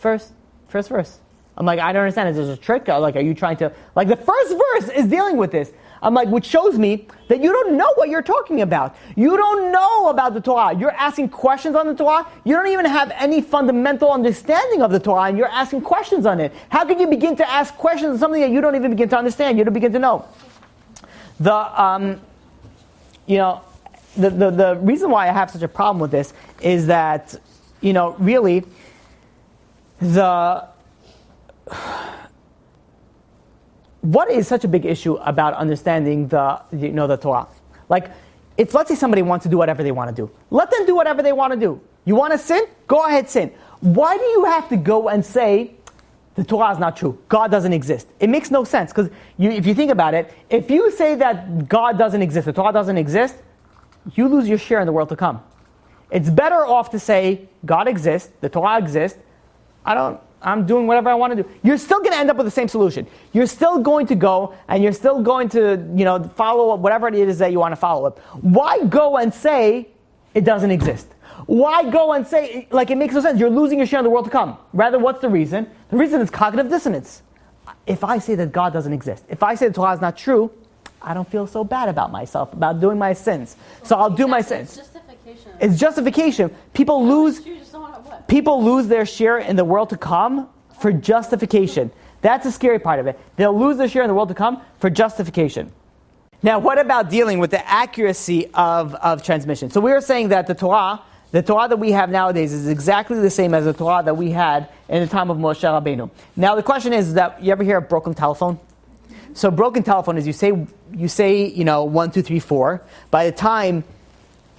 First verse. I'm like, I don't understand. Is this a trick? Or like, are you trying to... Like, the first verse is dealing with this. I'm like, which shows me that you don't know what you're talking about. You don't know about the Torah. You're asking questions on the Torah. You don't even have any fundamental understanding of the Torah, and you're asking questions on it. How can you begin to ask questions on something that you don't even begin to understand? You don't begin to know. The reason why I have such a problem with this is that, really, what is such a big issue about understanding the Torah? Like, let's say somebody wants to do whatever they want to do. Let them do whatever they want to do. You want to sin? Go ahead, sin. Why do you have to go and say the Torah is not true? God doesn't exist. It makes no sense, because if you think about it, if you say that God doesn't exist, the Torah doesn't exist, you lose your share in the world to come. It's better off to say God exists, the Torah exists, I'm doing whatever I want to do. You're still going to end up with the same solution. You're still going to go and you're still going to, follow whatever it is that you want to follow up. Why go and say it doesn't exist? Why go and say, like, it makes no sense. You're losing your share in the world to come. Rather, what's the reason? The reason is cognitive dissonance. If I say that God doesn't exist, if I say the Torah is not true, I don't feel so bad about myself, about doing my sins. So I'll do my sins. It's justification. It's justification. People lose their share in the world to come for justification. That's the scary part of it. They'll lose their share in the world to come for justification. Now, what about dealing with the accuracy of transmission? So we were saying that the Torah that we have nowadays is exactly the same as the Torah that we had in the time of Moshe Rabbeinu. Now, the question is that, you ever hear of broken telephone? So broken telephone is you say 1, 2, 3, 4. By the time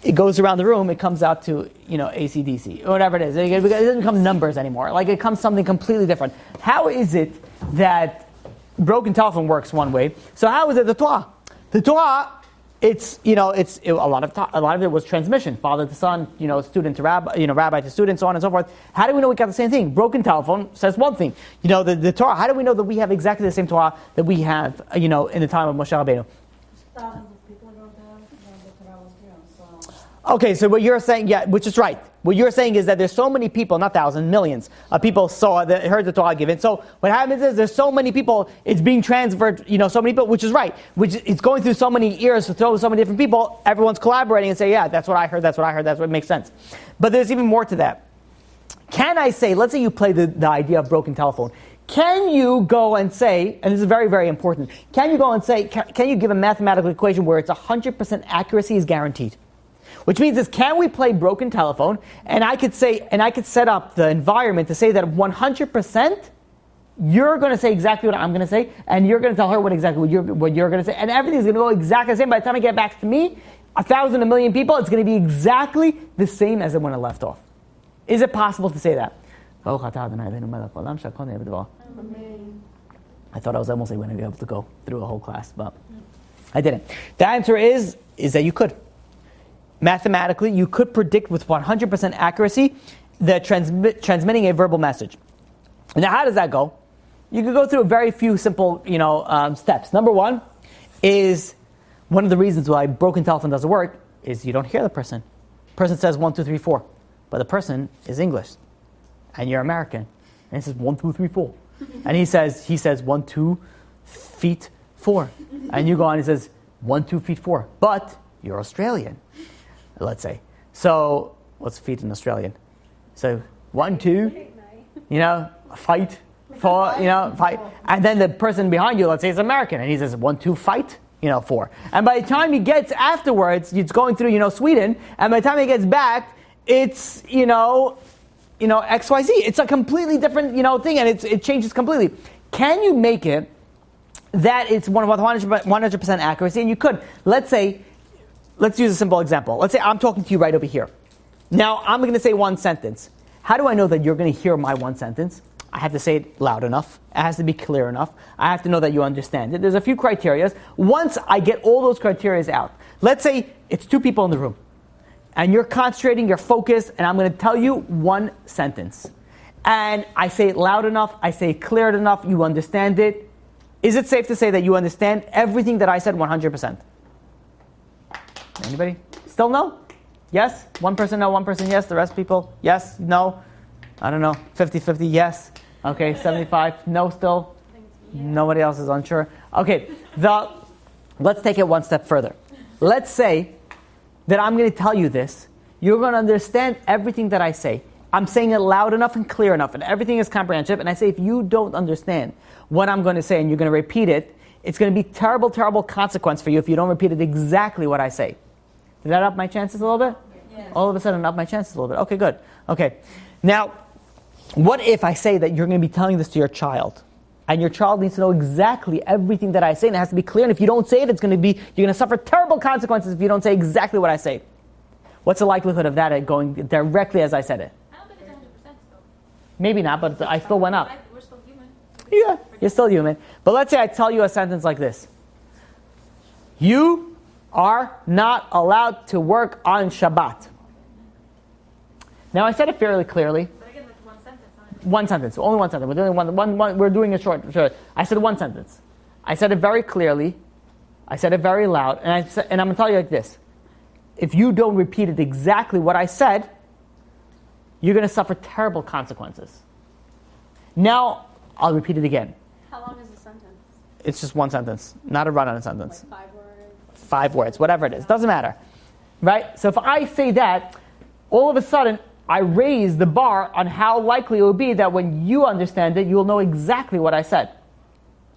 it goes around the room, it comes out to, AC/DC, or whatever it is. It doesn't come numbers anymore. Like, it comes something completely different. How is it that broken telephone works one way? So how is it the Torah? The Torah, a lot of it was transmission, father to son, student to rabbi, rabbi to student, so on and so forth. How do we know we got the same thing? Broken telephone says one thing. The Torah, how do we know that we have exactly the same Torah that we have, in the time of Moshe Rabbeinu? Thousands of people wrote down the Torah was given, so... Okay, so what you're saying, yeah, which is right. What you're saying is that there's so many people, not thousands, millions of people heard the Torah given. So what happens is there's so many people, it's being transferred, so many people, which is right. Which it's going through so many ears to throw so many different people, everyone's collaborating and say, yeah, that's what I heard, that's what makes sense. But there's even more to that. Can I say, let's say you play the idea of broken telephone. Can you go and say, and this is very, very important, can you go and say, can you give a mathematical equation where it's 100% accuracy is guaranteed? Which means can we play broken telephone, and I could set up the environment to say that 100% you're going to say exactly what I'm going to say, and you're going to tell her what you're going to say, and everything's going to go exactly the same. By the time it gets back to me, 1,000, 1,000,000 people, it's going to be exactly the same as when it left off. Is it possible to say that? I thought I was almost going to be able to go through a whole class, but I didn't. The answer is that you could. Mathematically, you could predict with 100% accuracy the transmitting a verbal message. Now, how does that go? You could go through a very few simple, steps. Number one is one of the reasons why broken telephone doesn't work is you don't hear the person. The person says 1, 2, 3, 4, but the person is English, and you're American, and he says 1, 2, 3, 4, and he says 1, 2 feet 4, and you go on and he says 1, 2 feet 4, but you're Australian. Let's say. So, what's feet in Australian? So, 1, 2, fight, 4, fight. And then the person behind you, let's say, is American, and he says 1, 2, fight, 4. And by the time he gets afterwards, it's going through, Sweden, and by the time he gets back, it's, XYZ. It's a completely different, thing, and it changes completely. Can you make it that it's 100% accuracy? And you could. Let's use a simple example. Let's say I'm talking to you right over here. Now, I'm going to say one sentence. How do I know that you're going to hear my one sentence? I have to say it loud enough. It has to be clear enough. I have to know that you understand it. There's a few criteria. Once I get all those criteria out, let's say it's two people in the room, and you're concentrating, you're focused, and I'm going to tell you one sentence. And I say it loud enough, I say it clear enough, you understand it. Is it safe to say that you understand everything that I said 100%? Anybody? Still no? Yes? One person no, one person yes, the rest people yes, no? I don't know, 50-50 yes. Okay, 75 no still? Nobody else is unsure. Okay, let's take it one step further. Let's say that I'm going to tell you this. You're going to understand everything that I say. I'm saying it loud enough and clear enough, and everything is comprehensive. And I say, if you don't understand what I'm going to say and you're going to repeat it, it's going to be terrible, terrible consequence for you if you don't repeat it exactly what I say. Did that up my chances a little bit? Yes. All of a sudden, up my chances a little bit. Okay, good. Okay. Now, what if I say that you're going to be telling this to your child? And your child needs to know exactly everything that I say, and it has to be clear. And if you don't say it, you're going to suffer terrible consequences if you don't say exactly what I say. What's the likelihood of that going directly as I said it? I don't think it's 100% still. Maybe not, but I still went up. We're still human. Yeah, you're still human. But let's say I tell you a sentence like this. You are not allowed to work on Shabbat. Now, I said it fairly clearly. But again, that's one sentence. One sentence, only one sentence. We're doing one. We're doing it short. I said one sentence. I said it very clearly. I said it very loud, and I'm going to tell you like this: if you don't repeat it exactly what I said, you're going to suffer terrible consequences. Now I'll repeat it again. How long is the sentence? It's just one sentence, not a run-on sentence. Like 5 words? 5 words, whatever it is, doesn't matter, right? So if I say that, all of a sudden, I raise the bar on how likely it will be that when you understand it, you'll know exactly what I said.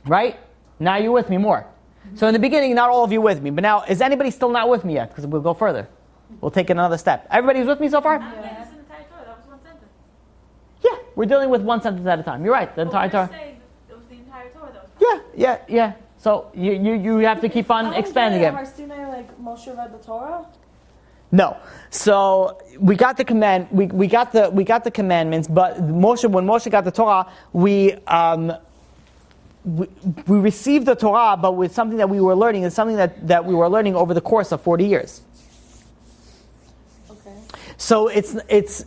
Right? Now you're with me more. So in the beginning, not all of you with me. But now, is anybody still not with me yet? Because we'll go further. We'll take another step. Everybody's with me so far? I don't think it's an entire Torah. That was one sentence. Yeah, we're dealing with one sentence at a time. You're right, the entire Torah. Saying it was the entire Torah that was Yeah. So you have to keep on expanding it. Har Sinai, like Moshe read the Torah? No. So we got the command. We got the commandments. But when Moshe got the Torah, we received the Torah, but with something that we were learning. It's something that we were learning over the course of 40 years. Okay. So it's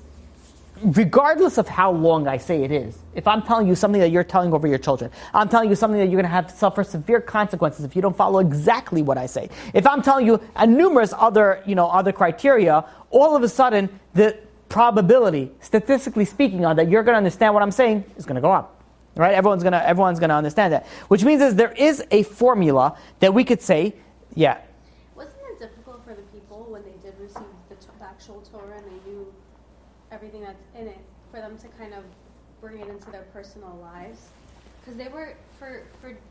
regardless of how long I say it is. If I'm telling you something that you're telling over your children, I'm telling you something that you're going to have to suffer severe consequences if you don't follow exactly what I say. If I'm telling you numerous other criteria, all of a sudden the probability, statistically speaking, that you're going to understand what I'm saying is going to go up. Right? Everyone's going to understand that. Which means there is a formula that we could say, yeah. Wasn't it difficult for the people when they did receive the actual Torah and they knew everything that's in it, for them to kind of bring it into their personal lives? Because they were, for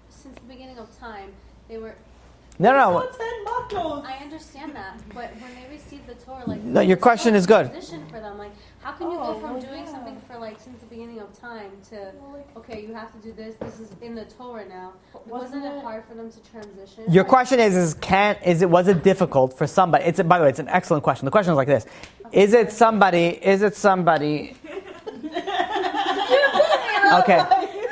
since the beginning of time, they were... No. I understand that, but when they received the Torah, like... No, your question is good. ...transition for them, like, how can you go from doing something for, like, since the beginning of time to, okay, you have to do this is in the Torah now. Wasn't it hard for them to transition? Your question was it difficult for somebody? By the way, it's an excellent question. The question is like this: Is it somebody?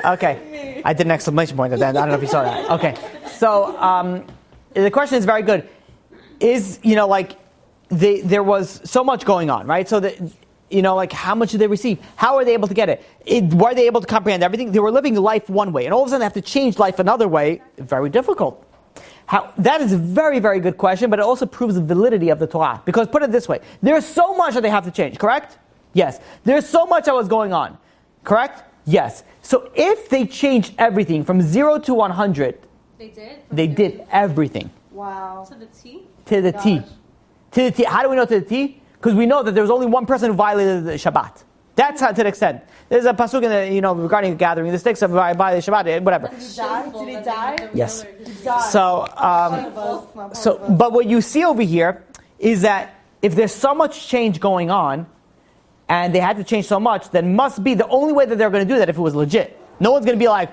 Okay. I did an exclamation point at the end. I don't know if you saw that. Okay. So the question is very good. There was so much going on, right? So how much did they receive? How are they able to get it? Were they able to comprehend everything? They were living life one way, and all of a sudden they have to change life another way. Very difficult. That is a very, very good question, but it also proves the validity of the Torah. Because put it this way, there's so much that they have to change, correct? Yes. There's so much that was going on, correct? Yes. So if they changed everything from 0 to 100, they did everything. Wow. To the T? To the T. To the T. How do we know to the T? Because we know that there was only one person who violated the Shabbat. That's how, to the extent. There's a pasuk in the, regarding a gathering. The sticks of violated Shabbat, whatever. Did he die? Yes. So, but what you see over here is that if there's so much change going on, and they had to change so much, then must be the only way that they're going to do that if it was legit. No one's going to be like,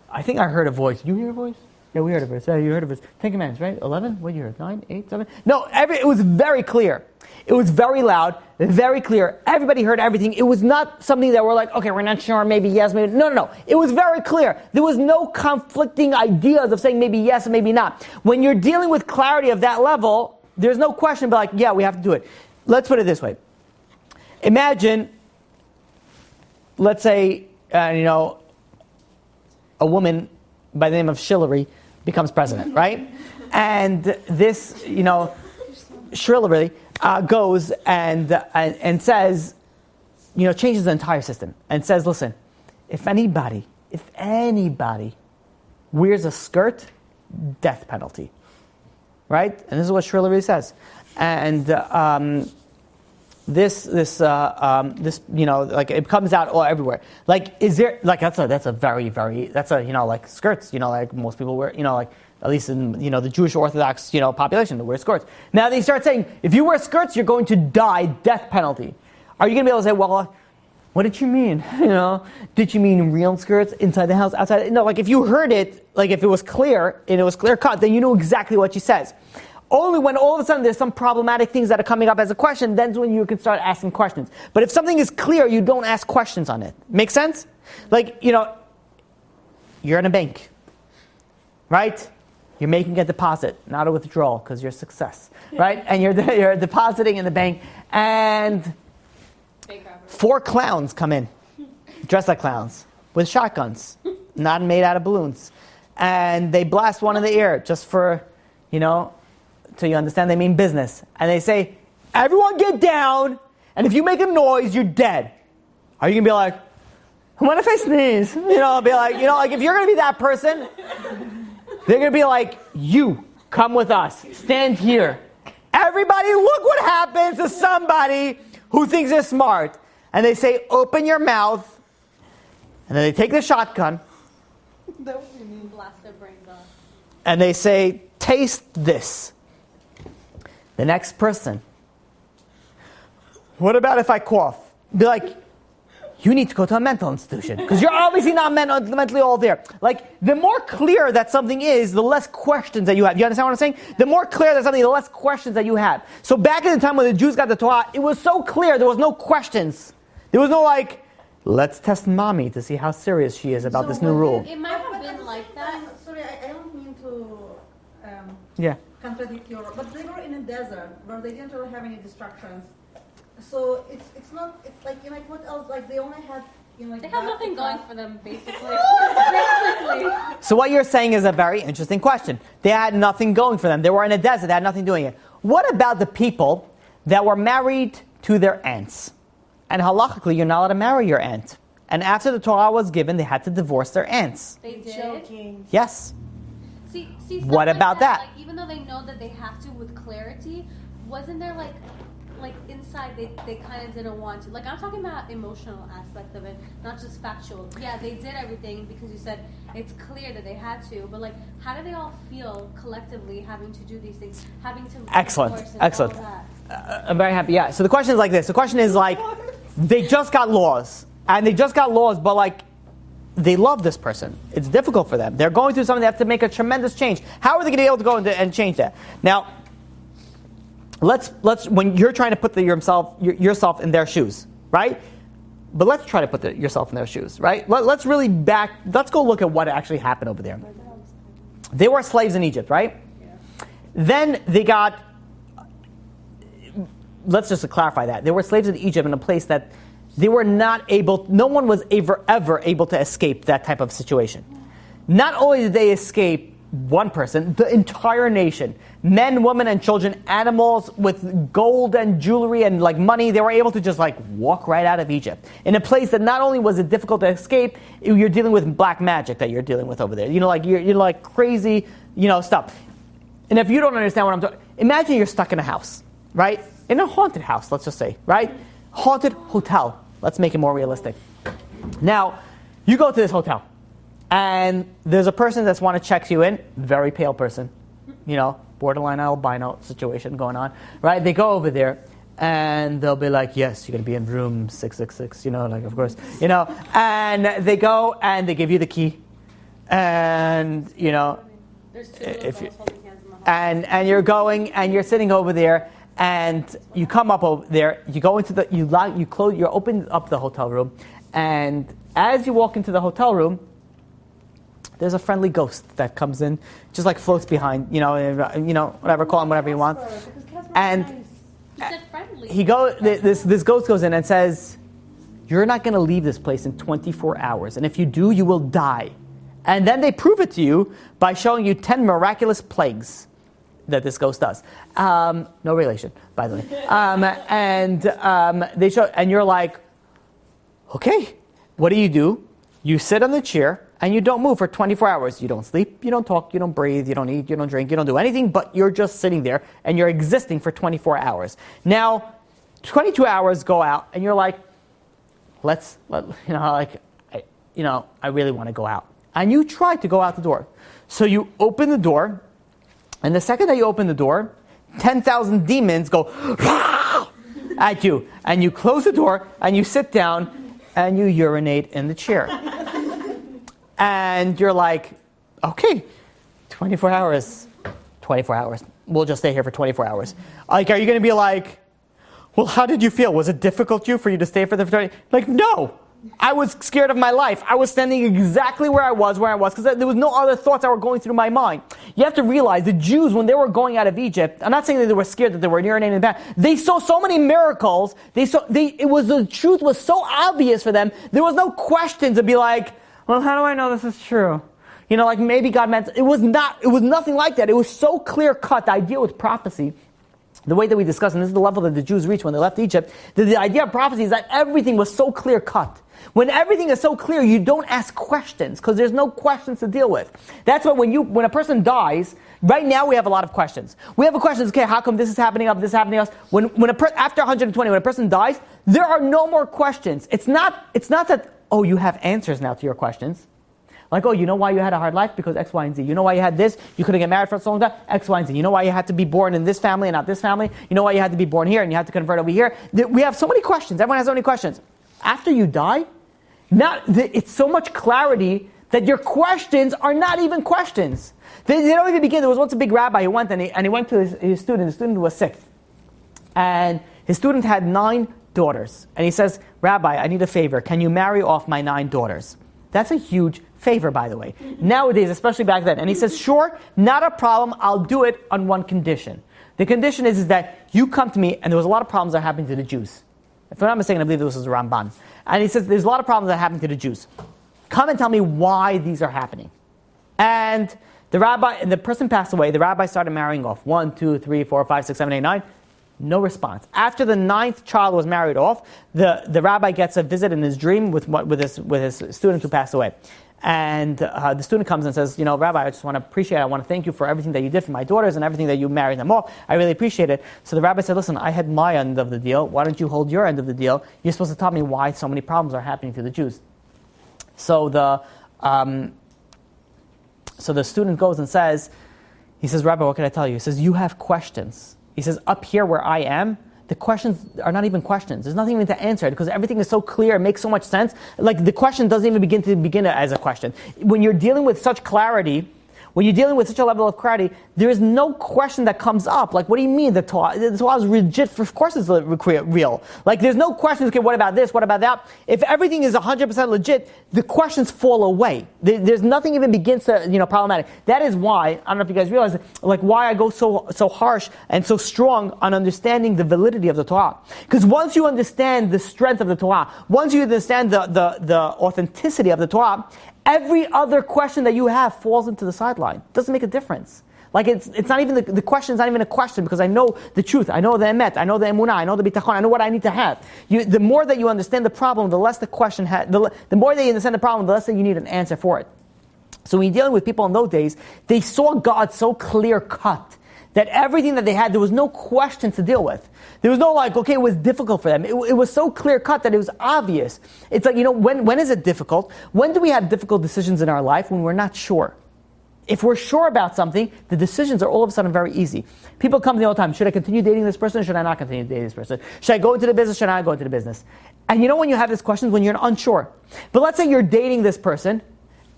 I think I heard a voice. You hear a voice? Yeah, we heard a voice. Yeah, you heard a voice. 10 Commandments, right? 11? What you heard? 9, 8, 7? No, it was very clear. It was very loud, very clear. Everybody heard everything. It was not something that we're like, okay, we're not sure, maybe yes, maybe no. It was very clear. There was no conflicting ideas of saying maybe yes and maybe not. When you're dealing with clarity of that level, there's no question but like, yeah, we have to do it. Let's put it this way. Imagine, let's say, a woman by the name of Shillery becomes president, right? And this, Shillery goes and says, changes the entire system and says, listen, if anybody wears a skirt, death penalty, right? And this is what Shillery says. And this it comes out all everywhere. Like, is there like that's a very like skirts, like most people wear, like at least in the Jewish Orthodox population that wear skirts. Now they start saying if you wear skirts you're going to die, death penalty. Are you going to be able to say, well, what did you mean? Did you mean real skirts inside the house, outside? No, like if you heard it, like if it was clear and it was clear cut, then you know exactly what she says. Only when all of a sudden there's some problematic things that are coming up as a question, that's when you can start asking questions. But if something is clear, you don't ask questions on it. Make sense? Like, you're in a bank, right? You're making a deposit, not a withdrawal, because you're a success, right? And you're depositing in the bank, and 4 clowns come in, dressed like clowns, with shotguns, not made out of balloons. And they blast one in the ear just for, so you understand they mean business. And they say, everyone get down, and if you make a noise, you're dead. Are you going to be like, what if I sneeze? Be like, like if you're going to be that person, they're going to be like, you, come with us, stand here. Everybody, look what happens to somebody who thinks they're smart. And they say, open your mouth, and then they take the shotgun, Blast their brains off. and they say, taste this. The next person. What about if I cough? Be like, you need to go to a mental institution because you're obviously not mentally all there. Like, the more clear that something is, the less questions that you have. You understand what I'm saying? The more clear that something, the less questions that you have. So back in the time when the Jews got the Torah, it was so clear there was no questions. There was no like, let's test mommy to see how serious she is about this new rule. It might have been like that. Sorry, I don't mean to Yeah. contradict your, but they were in a desert where they didn't really have any distractions. So it's not, it's like, what else? Like, they only had, They have nothing going for them, basically. So what you're saying is a very interesting question. They had nothing going for them. They were in a desert. They had nothing doing it. What about the people that were married to their aunts? And halachically, you're not allowed to marry your aunt. And after the Torah was given, they had to divorce their aunts. They did. joking. Yes. See, What stuff about like that? Like, even though they know that they have to with clarity, wasn't there like inside they kind of didn't want to? Like, I'm talking about emotional aspect of it, not just factual. Yeah, they did everything because you said it's clear that they had to, but like, how do they all feel collectively having to do these things, having to Excellent. divorce and Excellent. all that? I'm very happy. Yeah. So the question is like this. The question is like, they just got laws. And they just got laws, but like, they love this person. It's difficult for them. They're going through something. They have to make a tremendous change. How are they going to be able to go and change that? Now, let's when you're trying to put yourself in their shoes, right? But let's try to put yourself in their shoes, right? Let's go look at what actually happened over there. They were slaves in Egypt, right? Yeah. Then they got, let's just clarify that. They were slaves in Egypt in a place that they were not able, no one was ever able to escape that type of situation. Not only did they escape one person, the entire nation, men, women, and children, animals with gold and jewelry and like money, they were able to just like walk right out of Egypt. In a place that not only was it difficult to escape, you're dealing with black magic that you're dealing with over there. You're like crazy, stuff. And if you don't understand what I'm talking, imagine you're stuck in a house, right? In a haunted house, let's just say, right? Haunted hotel. Let's make it more realistic. Now, you go to this hotel, and there's a person that's want to check you in, very pale person, borderline albino situation going on, right? They go over there, and they'll be like, yes, you're going to be in room 666, of course, and they go and they give you the key, and, There's two if you, holding hands in the hall. and you're going and you're sitting over there, and you come up over there, you go into you open up the hotel room, and as you walk into the hotel room, there's a friendly ghost that comes in, just like floats behind, whatever, call him whatever you want. And You said friendly. this ghost goes in and says, you're not going to leave this place in 24 hours. And if you do, you will die. And then they prove it to you by showing you 10 miraculous plagues that this ghost does. No relation, by the way. They show, and you're like, okay, what do? You sit on the chair and you don't move for 24 hours. You don't sleep, you don't talk, you don't breathe, you don't eat, you don't drink, you don't do anything, but you're just sitting there and you're existing for 24 hours. Now, 22 hours go out and you're like, I really want to go out. And you try to go out the door. So you open the door, and the second that you open the door, 10,000 demons go at you. And you close the door, and you sit down, and you urinate in the chair. And you're like, okay, 24 hours. 24 hours. We'll just stay here for 24 hours. Like, are you going to be like, well, how did you feel? Was it difficult for you to stay for the 20? Like, no. I was scared of my life. I was standing exactly where I was, because there was no other thoughts that were going through my mind. You have to realize the Jews, when they were going out of Egypt, I'm not saying that they were scared that they were urinating in the bath. They saw so many miracles. The truth was so obvious for them. There was no questions to be like, well, how do I know this is true? Maybe God meant it was nothing like that. It was so clear cut. The idea with prophecy, the way that we discussed, and this is the level that the Jews reached when they left Egypt, the idea of prophecy is that everything was so clear cut. When everything is so clear, you don't ask questions because there's no questions to deal with. That's why when a person dies, right now we have a lot of questions. We have a question, okay, how come this is happening to us, this is happening to us? After 120, when a person dies, there are no more questions. It's not that, oh, you have answers now to your questions. Like, oh, you know why you had a hard life? Because X, Y, and Z. You know why you had this? You couldn't get married for so long time? X, Y, and Z. You know why you had to be born in this family and not this family? You know why you had to be born here and you had to convert over here? We have so many questions. Everyone has so many questions. After you die, it's so much clarity that your questions are not even questions. They don't even begin. There was once a big rabbi who went and he went to his student. His student was sick. And his student had 9 daughters. And he says, Rabbi, I need a favor. Can you marry off my 9 daughters? That's a huge favor, by the way. Nowadays, especially back then. And he says, sure, not a problem. I'll do it on one condition. The condition is that you come to me, and there was a lot of problems that happened to the Jews. If I'm not mistaken, I believe this was Ramban. And he says, there's a lot of problems that happened to the Jews. Come and tell me why these are happening. And the person passed away. The rabbi started marrying off 1, 2, 3, 4, 5, 6, 7, 8, 9. No response. After the 9th child was married off, the rabbi gets a visit in his dream with his student who passed away. And the student comes and says, Rabbi, I just want to thank you for everything that you did for my daughters and everything that you married them off. I really appreciate it. So the rabbi said, listen, I had my end of the deal. Why don't you hold your end of the deal? You're supposed to tell me why so many problems are happening to the Jews. So the student goes and says, Rabbi, what can I tell you? He says, you have questions. He says, up here where I am, the questions are not even questions. There's nothing even to answer it because everything is so clear. It makes so much sense. Like the question doesn't even begin as a question. When you're dealing with such clarity, when you're dealing with such a level of clarity, there is no question that comes up. Like, what do you mean the Torah is legit? Of course it's real. Like, there's no questions, okay, what about this, what about that? If everything is 100% legit, the questions fall away. There's nothing even begins to, problematic. That is why, I don't know if you guys realize, like, why I go so harsh and so strong on understanding the validity of the Torah. Because once you understand the strength of the Torah, once you understand the authenticity of the Torah, every other question that you have falls into the sideline. It doesn't make a difference. Like it's not even the question is not even a question because I know the truth, I know the emet, I know the emunah, I know the bitachon, I know what I need to have. The more that you understand the problem, the less the question the more that you understand the problem, the less that you need an answer for it. So when you're dealing with people in those days, they saw God so clear cut that everything that they had, there was no question to deal with. There was no okay, it was difficult for them. It was so clear cut that it was obvious. It's like, when is it difficult? When do we have difficult decisions in our life? When we're not sure. if we're sure about something, the decisions are all of a sudden very easy. People come to me all the time, should I continue dating this person or should I not continue dating this person? Should I go into the business, should I not go into the business? And you know when you have this question, when you're unsure. But let's say you're dating this person,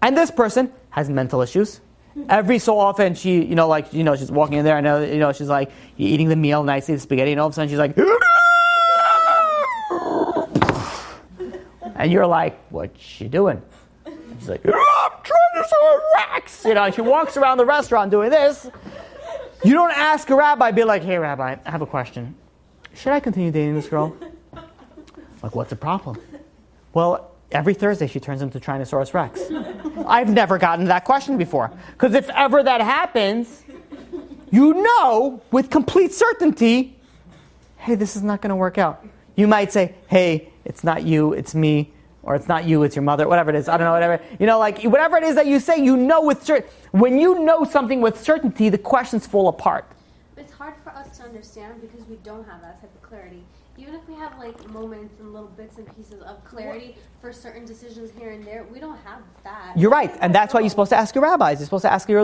and this person has mental issues. Every so often she, she's walking in there and, she's like, you're eating the meal nicely, the spaghetti, and all of a sudden she's like, and you're like, what's she doing? She's like, I'm trying to sell racks. She walks around the restaurant doing this. You don't ask a rabbi, be like, hey rabbi, I have a question. Should I continue dating this girl? Like, what's the problem? Well, every Thursday she turns into Tyrannosaurus Rex. I've never gotten that question before. Because if ever that happens, you know with complete certainty, hey, this is not going to work out. You might say, hey, it's not you, it's me. Or it's not you, it's your mother, whatever it is. I don't know, whatever. Whatever it is that you say, you know with certainty. When you know something with certainty, the questions fall apart. It's hard for us to understand because we don't have that type of clarity. Even if we have moments and little bits and pieces of clarity for certain decisions here and there, we don't have that. You're right, and that's why you're supposed to ask your rabbis. You're supposed to ask your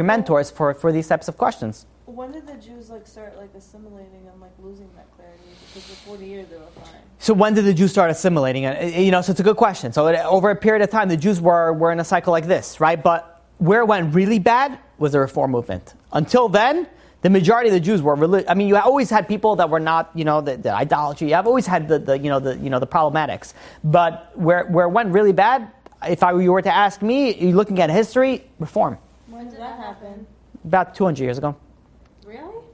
mentors for these types of questions. When did the Jews start assimilating and losing that clarity? Because for 40 years they were fine. So when did the Jews start assimilating? So it's a good question. So over a period of time, the Jews were in a cycle like this, right? But where it went really bad was the Reform movement. Until then, the majority of the Jews were religious. I mean, you always had people that were not, the idolatry. You have always had the problematics. But where it went really bad, if you were to ask me, you're looking at history, Reform. When did that happen? About 200 years ago. Really?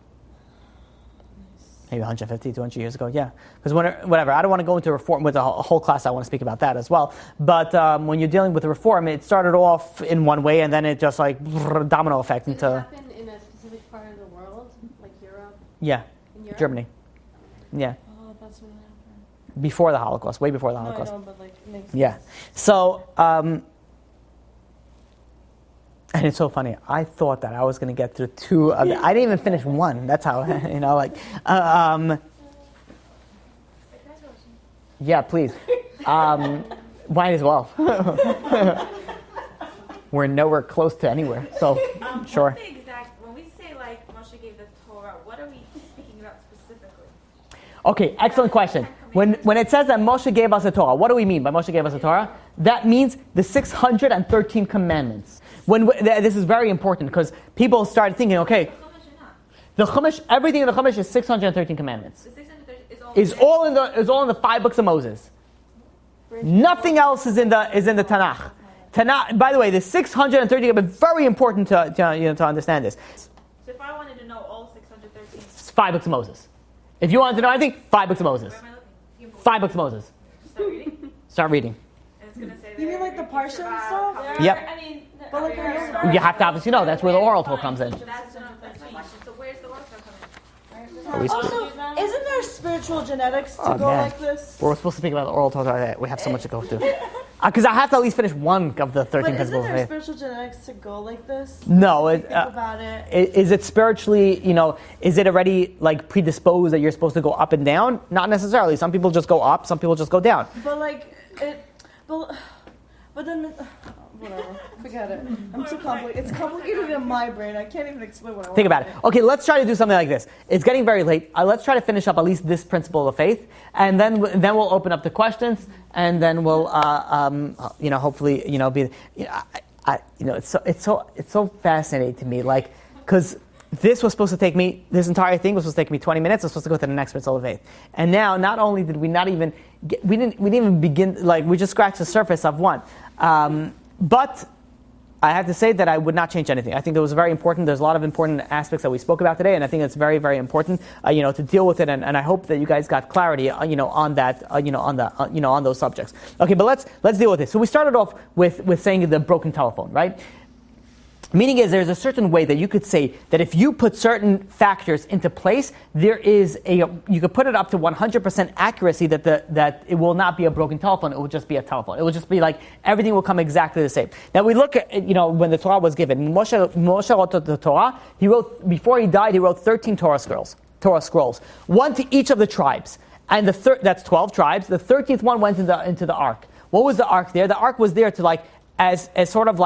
Maybe 150, 200 years ago, yeah. Because whatever, I don't want to go into Reform with a whole class. I want to speak about that as well. But when you're dealing with the Reform, it started off in one way, and then it just domino effect into. Did it happen in a specific part of the world, like Europe? Yeah, In Europe? Germany. Yeah. Oh, that's what happened. Before the Holocaust, way before the Holocaust. No, I know, but it makes sense. Yeah. So, and it's so funny. I thought that I was going to get through two. I didn't even finish one. That's how, yeah, please. Might as well. We're nowhere close to anywhere. So, sure. What's the exact, when we say Moshe gave the Torah, what are we speaking about specifically? Okay, excellent question. When it says that Moshe gave us a Torah, what do we mean by Moshe gave us a Torah? That means the 613 commandments. This is very important because people started thinking, okay, the Chumash, everything in the Chumash is 613 commandments. The 613 Is all in the 5 books of Moses. Nothing else is in the Tanakh. Tanakh. By the way, the 630 are very important to understand this. So if I wanted to know all 613, It's 5 books of Moses. If you wanted to know anything, 5 books of Moses. where am I looking? 5 books of Moses. Start reading. Start reading. And it's going to say You mean there, the Parsha and stuff? Yep. I mean, But You have to obviously know. That's where the oral Torah comes in. that's my question. So where's the oral Torah coming? Are we supposed- Also, isn't there spiritual genetics to Oh, go man. like this? We're supposed to speak about the oral Torah. We have so much to go through. Because I have to at least finish one of the 13 But isn't principles of there faith. spiritual genetics to go like this? No, Think about it. Is it spiritually, is it already predisposed that you're supposed to go up and down? Not necessarily. Some people just go up, some people just go down. But but then whatever. Forget it. I'm too complicated. It's complicated in my brain. I can't even explain what I want. Think about it. Okay, let's try to do something like this. It's getting very late. Let's try to finish up at least this principle of faith, and then we'll open up the questions, and then we'll hopefully be it's so fascinating to me, because this entire thing was supposed to take me 20 minutes. It was supposed to go to the next principle of faith, and now not only did we didn't even begin, we just scratched the surface of one. But I have to say that I would not change anything. I think that was very important. There's a lot of important aspects that we spoke about today, and I think it's very, very important, to deal with it. And I hope that you guys got clarity, on that, on those subjects. Okay, but let's deal with this. So we started off with saying the broken telephone, right? Meaning is there's a certain way that you could say that if you put certain factors into place, you could put it up to 100% accuracy that it will not be a broken telephone, it will just be a telephone. It will just be everything will come exactly the same. Now we look at, when the Torah was given, Moshe wrote the Torah, before he died, he wrote 13 Torah scrolls, one to each of the tribes. And that's 12 tribes. The 13th one went into the ark. What was the ark there? The ark was there to as sort of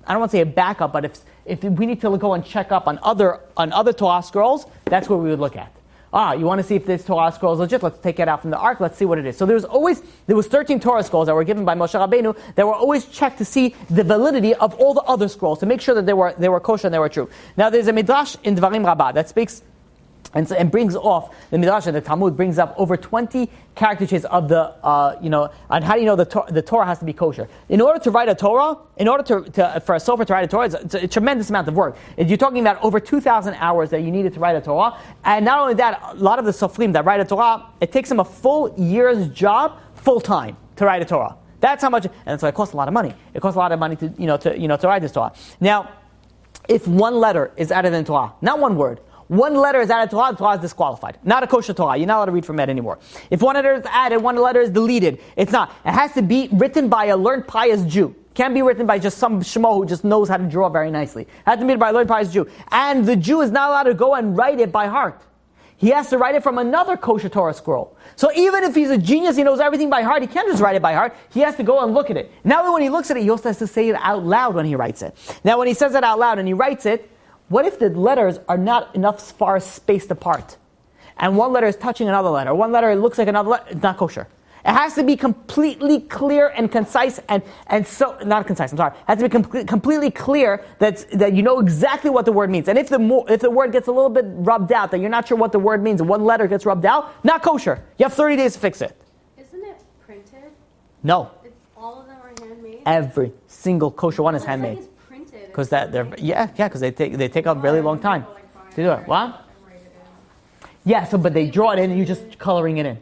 I don't want to say a backup, but if we need to go and check up on other Torah scrolls, that's where we would look at. You want to see if this Torah scroll is legit? Let's take it out from the ark. Let's see what it is. So there was 13 Torah scrolls that were given by Moshe Rabbeinu that were always checked to see the validity of all the other scrolls to make sure that they were kosher and they were true. Now there's a midrash in Dvarim Rabbah that speaks and brings off the midrash and the Talmud brings up over 20 character traits of the on how do you know the Torah has to be kosher. In order to write a Torah, for a sofer to write a Torah, it's a tremendous amount of work. You're talking about over 2,000 hours that you needed to write a Torah, and not only that, a lot of the sofrim that write a Torah, it takes them a full year's job, full time, to write a Torah. That's how much, and so it costs a lot of money. It costs a lot of money to write this Torah. Now, if one letter is added in Torah, not one word. One letter is added to Torah, the Torah is disqualified. Not a kosher Torah. You're not allowed to read from it anymore. If one letter is added, one letter is deleted. It's not. It has to be written by a learned, pious Jew. Can't be written by just some shmo who just knows how to draw very nicely. It has to be written by a learned, pious Jew. And the Jew is not allowed to go and write it by heart. He has to write it from another kosher Torah scroll. So even if he's a genius, he knows everything by heart, he can't just write it by heart. He has to go and look at it. Now that when he looks at it, he also has to say it out loud when he writes it. Now when he says it out loud and he writes it, what if the letters are not enough far spaced apart? And one letter is touching another letter. One letter looks like another letter. It's not kosher. It has to be completely clear and concise and so, not concise, I'm sorry. It has to be completely clear that you know exactly what the word means. And if the word gets a little bit rubbed out, that you're not sure what the word means, and one letter gets rubbed out, not kosher. You have 30 days to fix it. Isn't it printed? No. All of them are handmade? Every single kosher one is handmade. Like it's printed. Because because they take a really long time to do it. What? Yeah, but they draw it in and you're just coloring it in.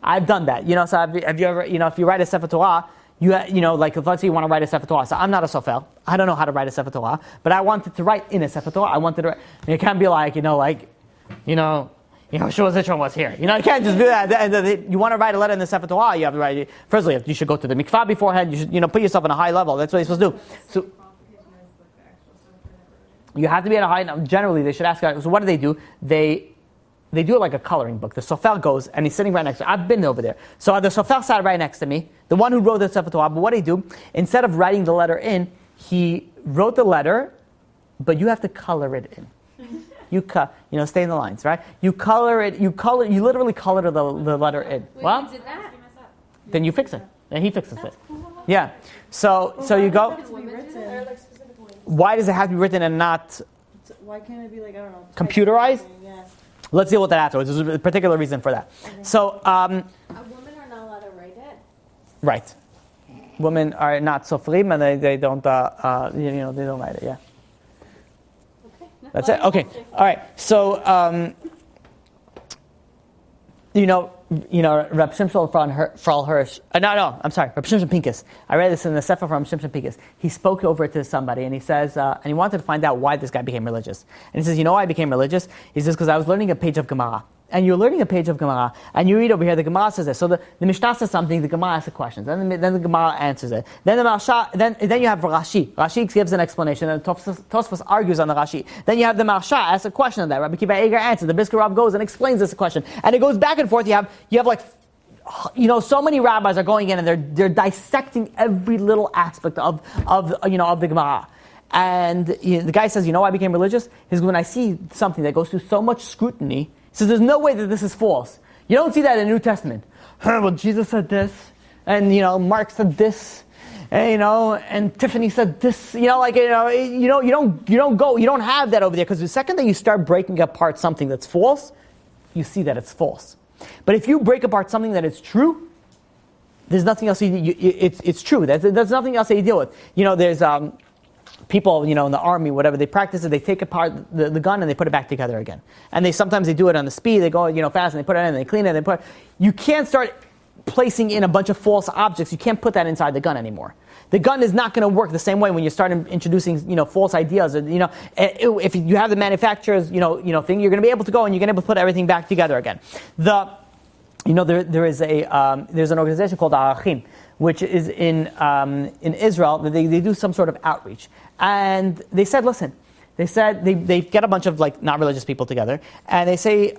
I've done that. So have you ever, if you write a Sefer Torah, like if let's say you want to write a Sefer Torah. So I'm not a sofer. I don't know how to write a Sefer Torah, but I wanted to write in a Sefer Torah. I wanted to write, it can't be like, Shua Zitron was here. You can't just do that. You want to write a letter in the Sefer Torah, you have to write it. Firstly, you should go to the mikvah beforehand. You should, put yourself on a high level. That's what you're supposed to do. So you have to be at a high level. Generally, they should ask, so what do? They do it like a coloring book. The sofer goes, and he's sitting right next to me. I've been over there. So the sofer sat right next to me, the one who wrote the Sefer Torah. But what did he do? Instead of writing the letter in, he wrote the letter, but you have to color it in. You stay in the lines, right? You literally color the letter in. Wait, Well, you did that? then you fix it. And he fixes it. Yeah. So you go. Why does it have to be written and not Why can't it be like, I don't know, computerized? Yeah. Let's deal with that afterwards. There's a particular reason for that. Okay. So, A woman are not allowed to write it? right. Women are not sofrim and they don't, they don't write it, yeah. Okay. That's it? Okay. All right. So, Reb Shimshon Frau Hirsch. I'm sorry, Reb Shimshon Pincus. I read this in the Sefer from Shimshon Pincus. He spoke over to somebody and he says, and he wanted to find out why this guy became religious. And he says, why I became religious? He says, because I was learning a page of Gemara. And you're learning a page of Gemara, and you read over here, the Gemara says this. So the Mishnah says something, the Gemara asks a question. Then the Gemara answers it. Then then you have Rashi. Rashi gives an explanation, and Tosfos argues on the Rashi. Then you have the Marsha asks a question on that. Rabbi Kiva Eger answers. The Brisker Rav goes and explains this question. And it goes back and forth. You have like, so many rabbis are going in and they're dissecting every little aspect of the Gemara. And the guy says, why I became religious? Is when I see something that goes through so much scrutiny. He says, there's no way that this is false. You don't see that in the New Testament. Well, Jesus said this, and Mark said this, and Tiffany said this. You don't have that over there, because the second that you start breaking apart something that's false, you see that it's false. But if you break apart something that is true, there's nothing else. It's true. There's nothing else that you deal with. There's people, in the army, whatever, they practice it, they take apart the gun and they put it back together again. And sometimes they do it on the speed, they go, fast, and they put it in, and they clean it, you can't start placing in a bunch of false objects. You can't put that inside the gun anymore. The gun is not going to work the same way when you start introducing, false ideas. If you have the manufacturer's, thing, you're going to be able to go and you're going to be able to put everything back together again. There's an organization called Arachim, which is in Israel. They do some sort of outreach. And they said, listen, they get a bunch of not religious people together, and they say,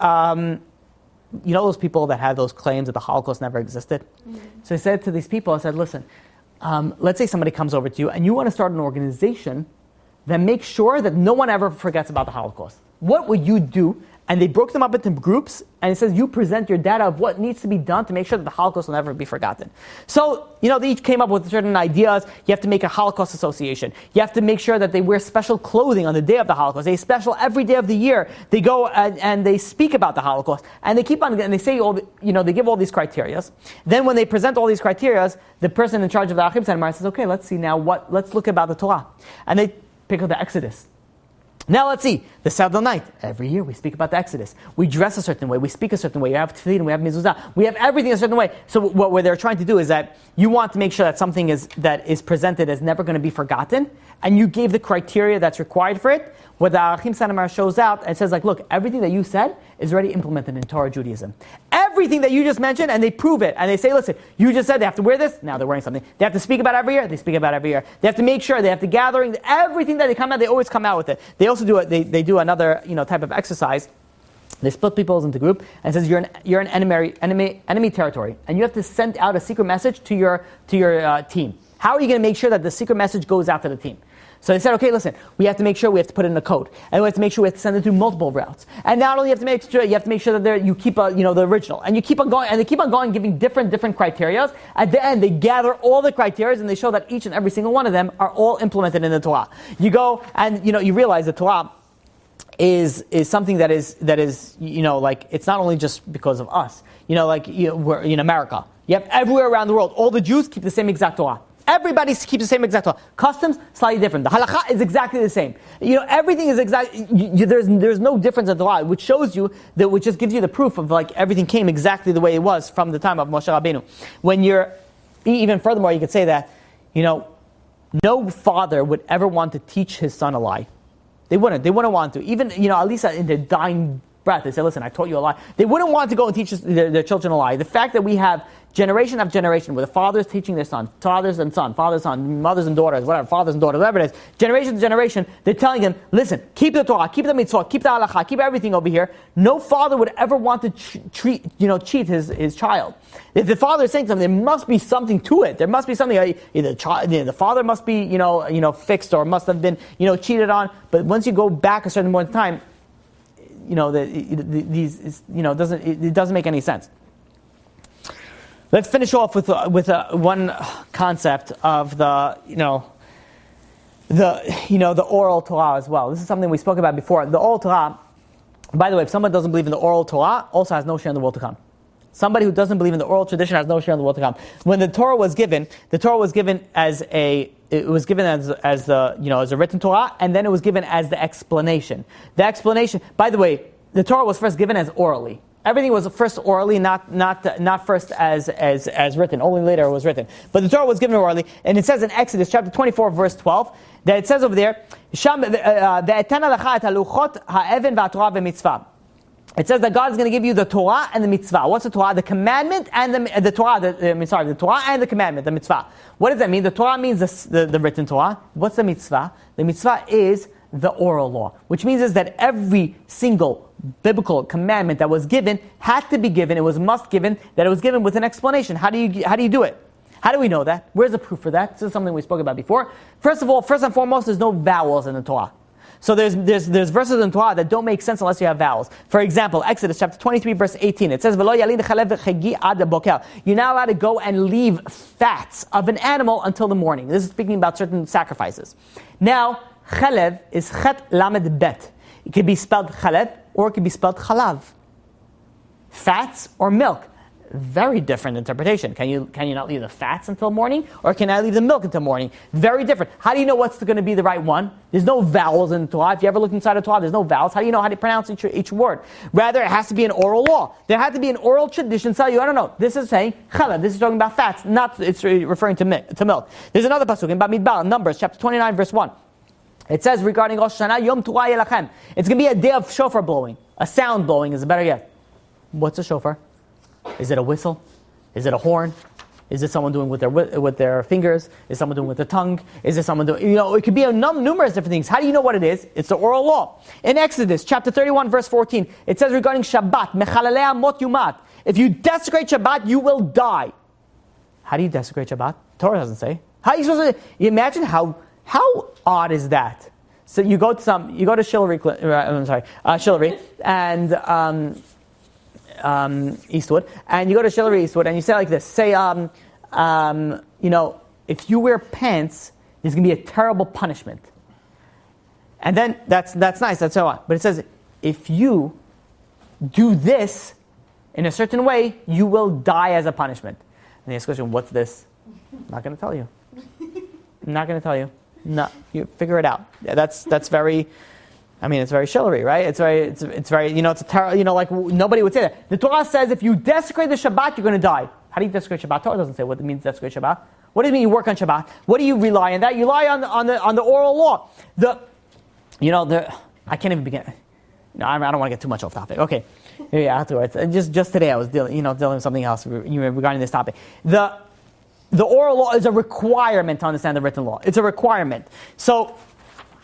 those people that have those claims that the Holocaust never existed? Mm-hmm. So they said to these people, listen, let's say somebody comes over to you and you want to start an organization that makes sure that no one ever forgets about the Holocaust. What would you do? And they broke them up into groups, and it says you present your data of what needs to be done to make sure that the Holocaust will never be forgotten. So, they each came up with certain ideas. You have to make a Holocaust association. You have to make sure that they wear special clothing on the day of the Holocaust. They special every day of the year. They go and they speak about the Holocaust. And they keep on, and they say they give all these criterias. Then when they present all these criterias, the person in charge of the Achim Sanamar says, okay, let's see now let's look about the Torah. And they pick up the Exodus. Now let's see, the Saturday night. Every year we speak about the Exodus. We dress a certain way, we speak a certain way, we have tefillin, we have mezuzah, we have everything a certain way. So what they're trying to do is that you want to make sure that something that is presented as never going to be forgotten, and you gave the criteria that's required for it. What the Achim Sanamar shows out, and says look, everything that you said is already implemented in Torah Judaism. Everything that you just mentioned, and they prove it, and they say, listen, you just said they have to wear this, now they're wearing something. They have to speak about it every year, they speak about it every year. They have to make sure, they have to gathering, everything that they come out, they always come out with it. They also do they do another type of exercise. They split people into group and says you're in enemy territory, and you have to send out a secret message to your team. How are you going to make sure that the secret message goes out to the team? So they said, okay, listen, we have to make sure we have to put in a code, and we have to make sure we have to send it through multiple routes. And not only you have to make sure that you keep the original, and you keep on going, and they keep on going, giving different criteria. At the end, they gather all the criteria, and they show that each and every single one of them are all implemented in the Torah. You go and you realize the Torah is something that is it's not only just because of us. We're in America. You have everywhere around the world, all the Jews keep the same exact Torah. Everybody keeps the same exact Torah. Customs, slightly different. The halakha is exactly the same. Everything is there's no difference in the law, which shows you which just gives you the proof of everything came exactly the way it was from the time of Moshe Rabbeinu. Even furthermore, you could say that, no father would ever want to teach his son a lie. They wouldn't want to. Even, at least in their dying breath, they say, listen, I taught you a lie. They wouldn't want to go and teach their children a lie. The fact that we have generation after generation, where the fathers teaching their sons, fathers and son, mothers and daughters, whatever, fathers and daughters, whatever it is, generation to generation, they're telling them, listen, keep the Torah, keep the mitzvah, keep the halakha, keep everything over here. No father would ever want to cheat his child. If the father is saying something, there must be something to it. There must be something. Either the father must be, fixed or must have been, cheated on. But once you go back a certain point in time, it doesn't make any sense. Let's finish off with one concept of the oral Torah as well. This is something we spoke about before. The oral Torah, by the way, if someone doesn't believe in the oral Torah, also has no share in the world to come. Somebody who doesn't believe in the oral tradition has no share in the world to come. When the Torah was given as a written Torah, and then it was given as the explanation. The explanation, by the way, the Torah was first given as orally. Everything was first orally, not first as written. Only later it was written. But the Torah was given orally, and it says in Exodus chapter 24, verse 12, that it says over there, it says that God is going to give you the Torah and the mitzvah. What's the Torah? The commandment and the Torah. The Torah and the commandment, the mitzvah. What does that mean? The Torah means the written Torah. What's the mitzvah? The mitzvah is the oral law, which means is that every single biblical commandment that was given had to be given. It was must given. That it was given with an explanation. How do you do it? How do we know that? Where's the proof for that? This is something we spoke about before. First and foremost, there's no vowels in the Torah. So there's verses in Torah that don't make sense unless you have vowels. For example, Exodus chapter 23, verse 18. It says, you're not allowed to go and leave fats of an animal until the morning. This is speaking about certain sacrifices. Now, chalev is chet lamed bet. It could be spelled chalev or it could be spelled chalav. Fats or milk. Very different interpretation. Can you not leave the fats until morning, or can I leave the milk until morning? Very different. How do you know what's going to be the right one? There's no vowels in the Torah. If you ever look inside the Torah, there's no vowels. How do you know how to pronounce each word? Rather, it has to be an oral law. There had to be an oral tradition. Tell you, I don't know. This is saying chalav. This is talking about fats. It's referring to milk. There's another pasuk in Bamidbar, Numbers chapter 29, verse 1. It says regarding Rosh Hashanah, Yom Torah Yelachem. It's going to be a day of shofar blowing. A sound blowing is better yet. What's a shofar? Is it a whistle? Is it a horn? Is it someone doing with their fingers? Is someone doing with their tongue? Is it someone doing, it could be numerous different things. How do you know what it is? It's the oral law. In Exodus chapter 31, verse 14, it says regarding Shabbat, Mechalalei mot yumat. If you desecrate Shabbat, you will die. How do you desecrate Shabbat? Torah doesn't say. How are you supposed to? You imagine how odd is that? So you go to Shillery and Eastwood, and you go to Shillery Eastwood, and you say like this: say, if you wear pants, there's going to be a terrible punishment. And then that's nice, that's so on. But it says, if you do this in a certain way, you will die as a punishment. And the next question, what's this? I'm not going to tell you. I'm not going to tell you. No, you figure it out. Yeah, that's very. I mean, it's very Shillery, right? It's very. It's very. It's a terrible. Like nobody would say that. The Torah says if you desecrate the Shabbat, you're going to die. How do you desecrate Shabbat? Torah doesn't say what it means to desecrate Shabbat. What do you mean you work on Shabbat? What do you rely on that? You rely on the oral law. I can't even begin. I don't want to get too much off topic. Okay, yeah, afterwards. Just today I was dealing with something else regarding this topic. The oral law is a requirement to understand the written law. It's a requirement. So,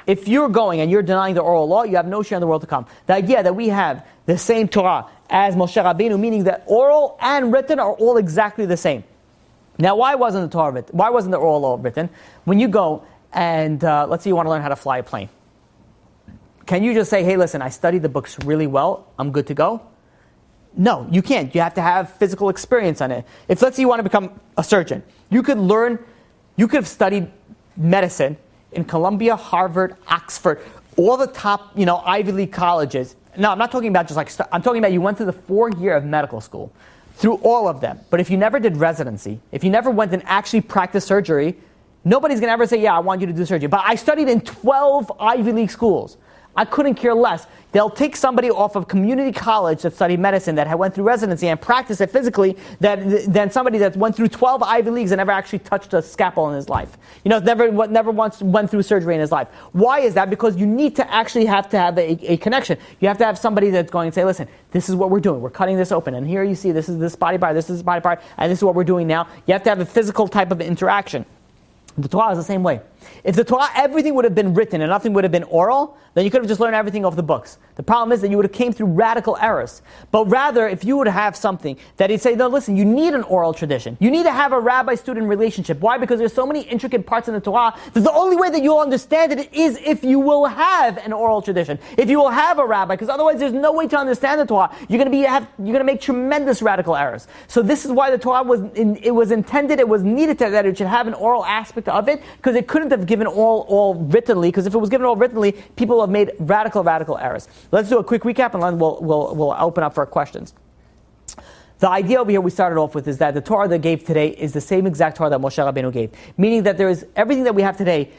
if you're going and you're denying the oral law, you have no share in the world to come. The idea that we have the same Torah as Moshe Rabbeinu, meaning that oral and written are all exactly the same. Now, why wasn't the Torah written? Why wasn't the oral law written? When you go and let's say you want to learn how to fly a plane, can you just say, "Hey, listen, I studied the books really well. I'm good to go"? No, you can't. You have to have physical experience on it. If let's say you want to become a surgeon, you could have studied medicine in Columbia, Harvard, Oxford, all the top, Ivy League colleges. No, I'm not talking about I'm talking about you went through the 4 year of medical school, through all of them. But if you never did residency, if you never went and actually practiced surgery, nobody's going to ever say, "Yeah, I want you to do surgery." But I studied in 12 Ivy League schools. I couldn't care less. They'll take somebody off of community college that studied medicine, that had went through residency and practiced it physically, than somebody that went through 12 Ivy Leagues and never actually touched a scalpel in his life. Never once went through surgery in his life. Why is that? Because you need to actually have to have a connection. You have to have somebody that's going to say, "Listen, this is what we're doing. We're cutting this open. And here you see this is this body part, this is this body part, and this is what we're doing now." You have to have a physical type of interaction. The Torah is the same way. If the Torah, everything would have been written and nothing would have been oral, then you could have just learned everything off the books. The problem is that you would have came through radical errors. But rather, if you would have something that he'd say, "No, listen, you need an oral tradition. You need to have a rabbi-student relationship." Why? Because there's so many intricate parts in the Torah that the only way that you'll understand it is if you will have an oral tradition. If you will have a rabbi, because otherwise there's no way to understand the Torah. You're going to make tremendous radical errors. So this is why the Torah was intended, it was needed that it should have an oral aspect of it, because it couldn't have given all writtenly, because if it was given all writtenly, people have made radical errors. Let's do a quick recap and then we'll open up for questions. The idea over here we started off with is that the Torah that gave today is the same exact Torah that Moshe Rabbeinu gave, meaning that there is everything that we have today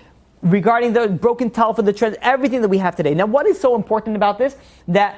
regarding the broken talmud, the trend, everything that we have today. Now, what is so important about this that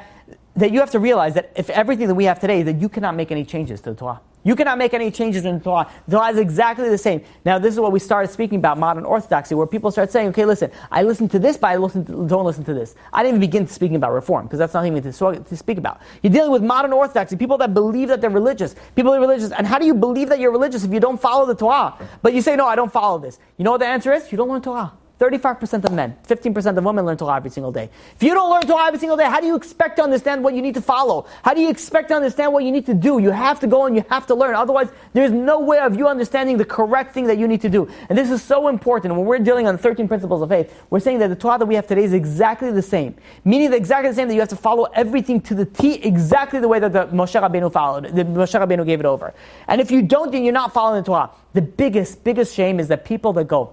you have to realize that if everything that we have today, that you cannot make any changes to the Torah. You cannot make any changes in the Torah. The Torah is exactly the same. Now, this is what we started speaking about, modern Orthodoxy, where people start saying, "Okay, listen, I listen to this, but I don't listen to this." I didn't even begin speaking about reform, because that's not even to speak about. You're dealing with modern Orthodoxy, people that believe that they're religious. People are religious. And how do you believe that you're religious if you don't follow the Torah? But you say, "No, I don't follow this." You know what the answer is? You don't learn Torah. 35% of men, 15% of women learn Torah every single day. If you don't learn Torah every single day, how do you expect to understand what you need to follow? How do you expect to understand what you need to do? You have to go and you have to learn. Otherwise, there's no way of you understanding the correct thing that you need to do. And this is so important. When we're dealing on 13 principles of faith, we're saying that the Torah that we have today is exactly the same. Meaning that exactly the same, that you have to follow everything to the T exactly the way that the Moshe Rabbeinu followed, that Moshe Rabbeinu gave it over. And if you don't, then you're not following the Torah. The biggest shame is that people that go,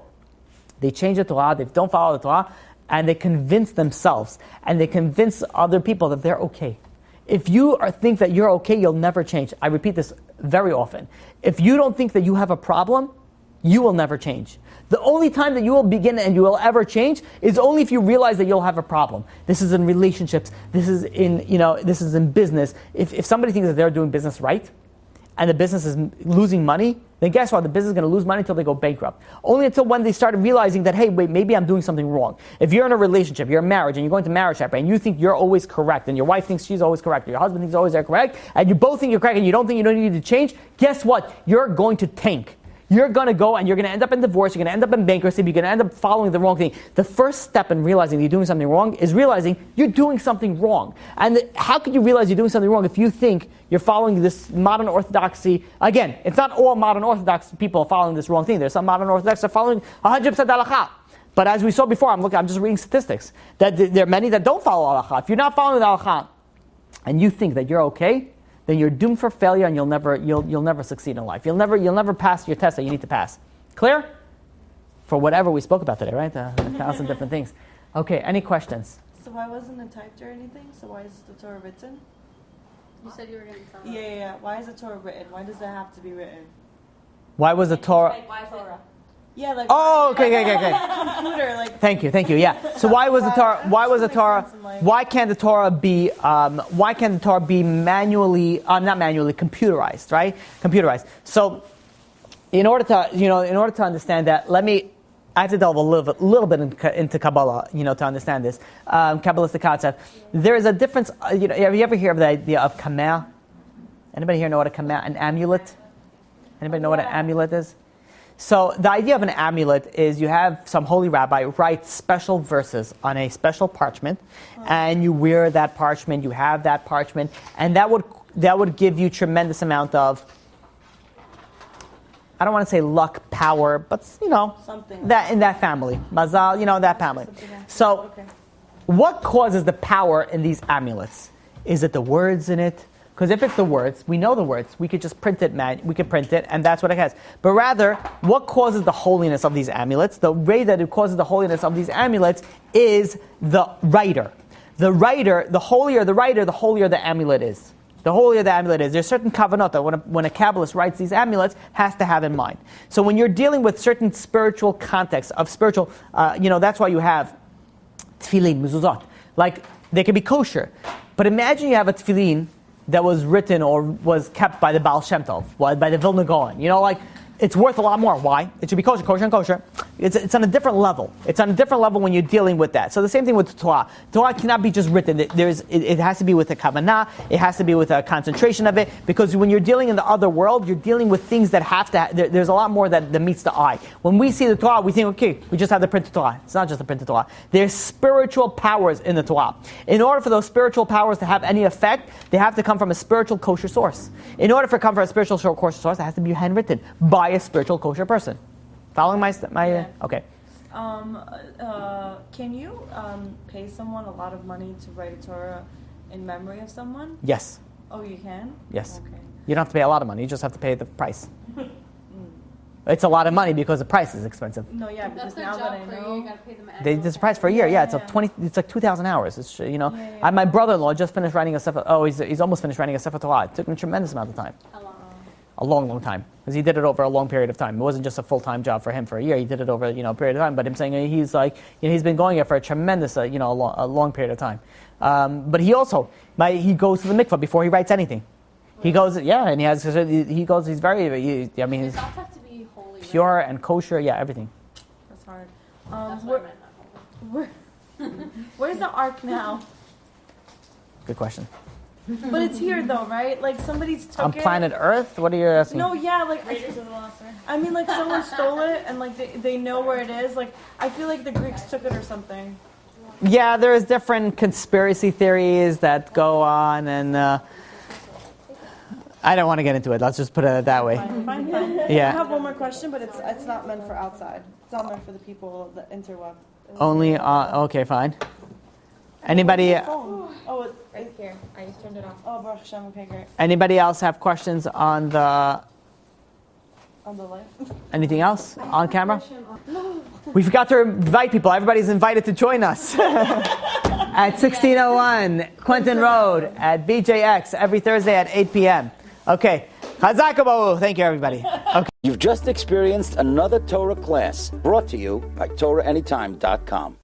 they change the Torah, they don't follow the Torah, and they convince themselves, and they convince other people that they're okay. If you think that you're okay, you'll never change. I repeat this very often. If you don't think that you have a problem, you will never change. The only time that you will begin and you will ever change is only if you realize that you'll have a problem. This is in relationships, this is in business. If somebody thinks that they're doing business right, and the business is losing money, then guess what? The business is going to lose money until they go bankrupt. Only until when they start realizing that, hey, wait, maybe I'm doing something wrong. If you're in a relationship, you're in marriage, and you're going to marriage chapter, and you think you're always correct, and your wife thinks she's always correct, or your husband thinks always they're correct, and you both think you're correct, and you don't think you don't need to change, guess what? You're going to tank. you're going to go and you're going to end up in divorce, you're going to end up in bankruptcy, you're going to end up following the wrong thing. The first step in realizing you're doing something wrong is realizing you're doing something wrong. And how can you realize you're doing something wrong if you think you're following this modern orthodoxy? Again, it's not all modern orthodox people following this wrong thing. There's some modern orthodox that are following 100% halakha. But as we saw before, I'm just reading statistics, that there are many that don't follow halakha. If you're not following the halakha and you think that you're okay, then you're doomed for failure and you'll never succeed in life. You'll never pass your test that you need to pass. Clear? For whatever we spoke about today, right? 1,000 different things. Okay, any questions? So why wasn't it typed or anything? So why is the Torah written? You said you were going to tell me. Yeah. Why is the Torah written? Why does it have to be written? Why was the Torah... Like, why is it? Yeah, like... Oh, okay. Computer, like... Thank you, yeah. So why was the Torah, why can't the Torah be, manually, not manually, computerized, right? Computerized. So, in order to understand that, I have to delve a little bit into Kabbalah, to understand this, Kabbalistic concept. There is a difference, have you ever heard of the idea of kameh? Anybody here know what a kameh, an amulet? Anybody know what an amulet is? So the idea of an amulet is you have some holy rabbi write special verses on a special parchment, and you wear that parchment, you have that parchment, and that would give you tremendous amount of, I don't want to say luck, power, but something that in that family, mazal, that family. So, what causes the power in these amulets? Is it the words in it? Because if it's the words, we know the words. We could just print it, we could print it, and that's what it has. But rather, what causes the holiness of these amulets? The way that it causes the holiness of these amulets is the writer. The holier the writer, the holier the amulet is. The holier the amulet is. There's certain kavanot that when a Kabbalist writes these amulets, has to have in mind. So when you're dealing with certain spiritual contexts of spiritual, that's why you have tefillin, mezuzot. Like, they can be kosher. But imagine you have a tefillin that was written or was kept by the Baal Shem Tov, by the Vilna Gaon. It's worth a lot more. Why? It should be kosher, kosher, and kosher. It's on a different level. It's on a different level when you're dealing with that. So the same thing with the Torah. Torah cannot be just written. It has to be with a kavanah. It has to be with a concentration of it. Because when you're dealing in the other world, you're dealing with things that have to. There's a lot more that meets the eye. When we see the Torah, we think, okay, we just have the printed Torah. It's not just the printed Torah. There's spiritual powers in the Torah. In order for those spiritual powers to have any effect, they have to come from a spiritual kosher source. In order for it to come from a spiritual kosher source, it has to be handwritten by a spiritual kosher person. Following my Yeah. Okay. Can you pay someone a lot of money to write a Torah in memory of someone? Yes. Oh, you can? Yes. Okay. You don't have to pay a lot of money. You just have to pay the price. It's a lot of money because the price is expensive. No, yeah, That's because their now that job I for a year. know. You got to pay them annual. There's a price for a year. Yeah, it's Yeah. It's like 2,000 hours. It's Yeah. My brother-in-law just finished writing a sefer. Oh, he's almost finished writing a sefer Torah. It took him a tremendous amount of time. How long? A long time, because he did it over a long period of time. It wasn't just a full-time job for him for a year. He did it over a period of time. But him saying he's like he's been going here for a tremendous a long period of time. But he also he goes to the mikvah before he writes anything. He goes and he goes. He's very he's Thoughts have to be holy. pure Right? and kosher. Yeah, everything. That's hard. That's what I meant. Not holy. Where's the ark now? Good question. But it's here though, right? Like somebody's took On it. planet Earth, what are you asking? No, yeah, like Raiders of the Lost Ark. I mean, like someone stole it and like they know where it is. Like I feel like the Greeks took it or something. Yeah, there's different conspiracy theories that go on, and I don't want to get into it. Let's just put it that way. Fine. Yeah. I have one more question, but it's not meant for outside. It's not meant for the people that interweb. Only okay, fine. Anybody? Oh, Right here. I just turned it off. oh, Baruch Hashem. Okay, great. Anybody else have questions on the? On the light. Anything else on camera? We forgot to invite people. Everybody's invited to join us at 1601 Quentin Road at BJX every Thursday at 8 p.m. Okay. Chazak u'Baruch. Thank you, everybody. Okay. You've just experienced another Torah class brought to you by TorahAnytime.com.